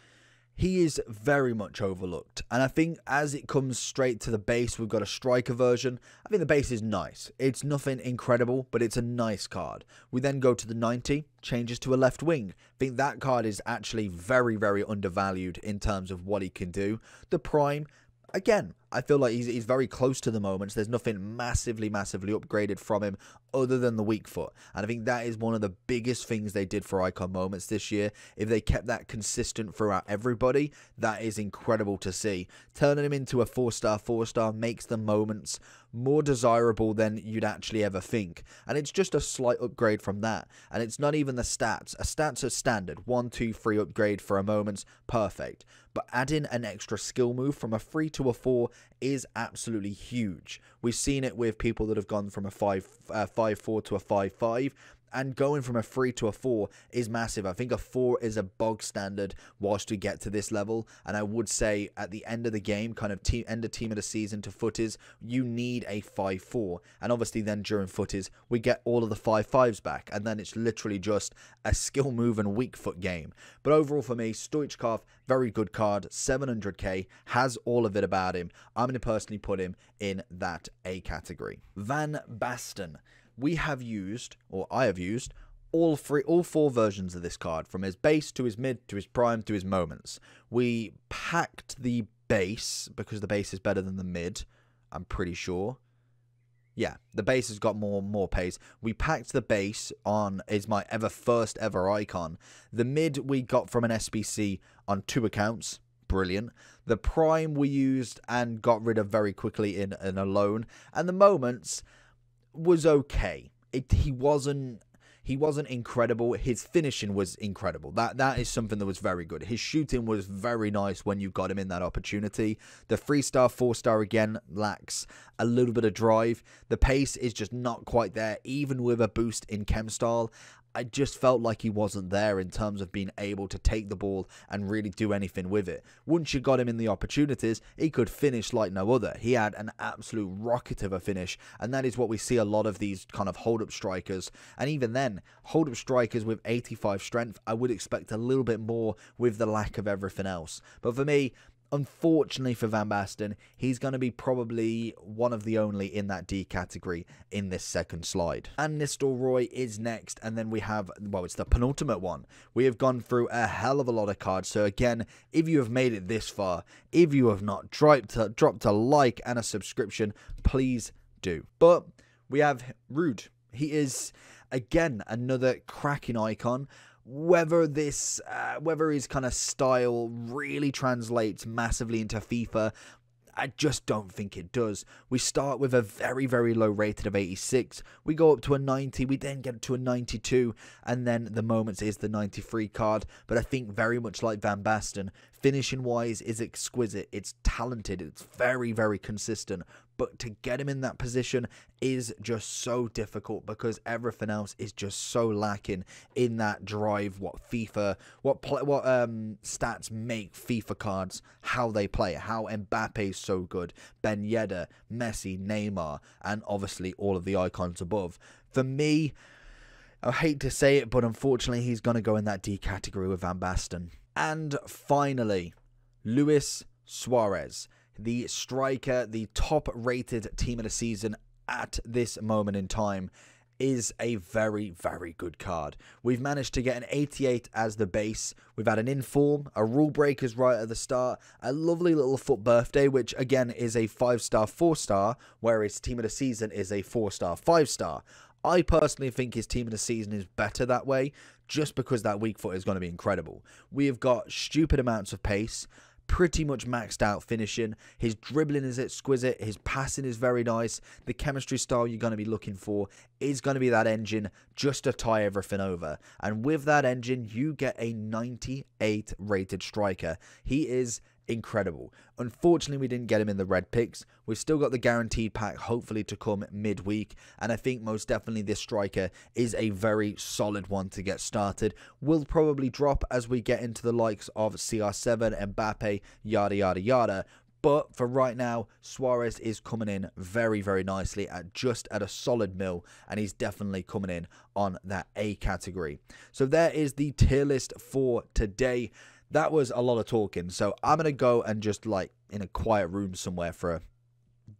he is very much overlooked. And I think as it comes straight to the base, we've got a striker version. I think the base is nice. It's nothing incredible, but it's a nice card. We then go to the 90, changes to a left wing. I think that card is actually very, very undervalued in terms of what he can do. The Prime, again, I feel like he's very close to the moments. There's nothing massively upgraded from him other than the weak foot. And I think that is one of the biggest things they did for icon moments this year. If they kept that consistent throughout everybody, that is incredible to see. Turning him into a 4-star makes the moments more desirable than you'd actually ever think. And it's just a slight upgrade from that. And it's not even the stats. A stats are standard. 1, 2, 3 upgrade for a moments. Perfect. But adding an extra skill move from a 3 to a 4 is absolutely huge. We've seen it with people that have gone from a 5-4 to a 5-5. And going from a 3 to a 4 is massive. I think a 4 is a bog standard whilst we get to this level. And I would say at the end of the game, kind of end of team of the season to footies, you need a 5-4. And obviously then during footies, we get all of the 5-5s back. And then it's literally just a skill move and weak foot game. But overall for me, Stoichkov, very good card, 700k, has all of it about him. I'm going to personally put him in that A category. Van Basten. We have used, or I have used, all 4 versions of this card, from his base to his mid to his prime to his moments. We packed the base because the base is better than the mid, I'm pretty sure. Yeah, the base has got more pace. We packed the base on is my first ever icon. The mid we got from an SBC on 2 accounts. Brilliant. The prime we used and got rid of very quickly in a loan. And the moments was okay. He wasn't incredible. His finishing was incredible. That is something that was very good. His shooting was very nice when you got him in that opportunity. The 3-star, 4-star again lacks a little bit of drive. The pace is just not quite there, even with a boost in chem style. I just felt like he wasn't there in terms of being able to take the ball and really do anything with it. Once you got him in the opportunities, he could finish like no other. He had an absolute rocket of a finish, and that is what we see a lot of these kind of hold-up strikers. And even then, hold-up strikers with 85 strength, I would expect a little bit more with the lack of everything else. But for me, Unfortunately for Van Basten, he's going to be probably one of the only in that D category in this second slide. And Nistelrooy is next, and then we have, well, it's the penultimate one. We have gone through a hell of a lot of cards, so again, if you have made it this far, if you have not dropped a like and a subscription, please do. But we have Rude. He is, again, another cracking icon. Whether his kind of style really translates massively into FIFA, I just don't think it does. We start with a very, very low rated of 86. We go up to a 90. We then get to a 92. And then the moments is the 93 card. But I think very much like Van Basten, finishing wise is exquisite. It's talented. It's very, very consistent. But to get him in that position is just so difficult because everything else is just so lacking in that drive. What stats make FIFA cards how they play, how Mbappe is so good, Ben Yedder, Messi, Neymar, and obviously all of the icons above. For me, I hate to say it, but unfortunately he's going to go in that D category with Van Basten. And finally, Luis Suarez, the striker, the top-rated team of the season at this moment in time, is a very, very good card. We've managed to get an 88 as the base. We've had an inform, a rule breakers right at the start, a lovely little foot birthday, which again is a 5-star, 4-star, whereas team of the season is a 4-star, 5-star. I personally think his team of the season is better that way, just because that weak foot is going to be incredible. We have got stupid amounts of pace, pretty much maxed out finishing. His dribbling is exquisite. His passing is very nice. The chemistry style you're going to be looking for is going to be that engine just to tie everything over. And with that engine, you get a 98 rated striker. He is incredible. Unfortunately, we didn't get him in the red picks. We've still got the guaranteed pack hopefully to come midweek, and I think most definitely this striker is a very solid one to get started. Will probably drop as we get into the likes of CR7, Mbappe, yada yada yada. But for right now, Suarez is coming in very, very nicely at just at a solid mil, and he's definitely coming in on that A category. So there is the tier list for today. That was a lot of talking, so I'm going to go and just like in a quiet room somewhere for a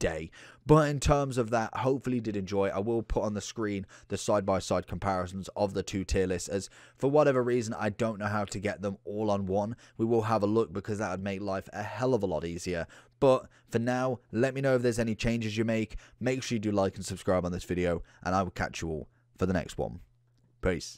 day. But in terms of that, hopefully you did enjoy. I will put on the screen the side-by-side comparisons of the two tier lists, as for whatever reason I don't know how to get them all on one. We will have a look because that would make life a hell of a lot easier. But for now, let me know if there's any changes you make. Make sure you do like and subscribe on this video, and I will catch you all for the next one. Peace.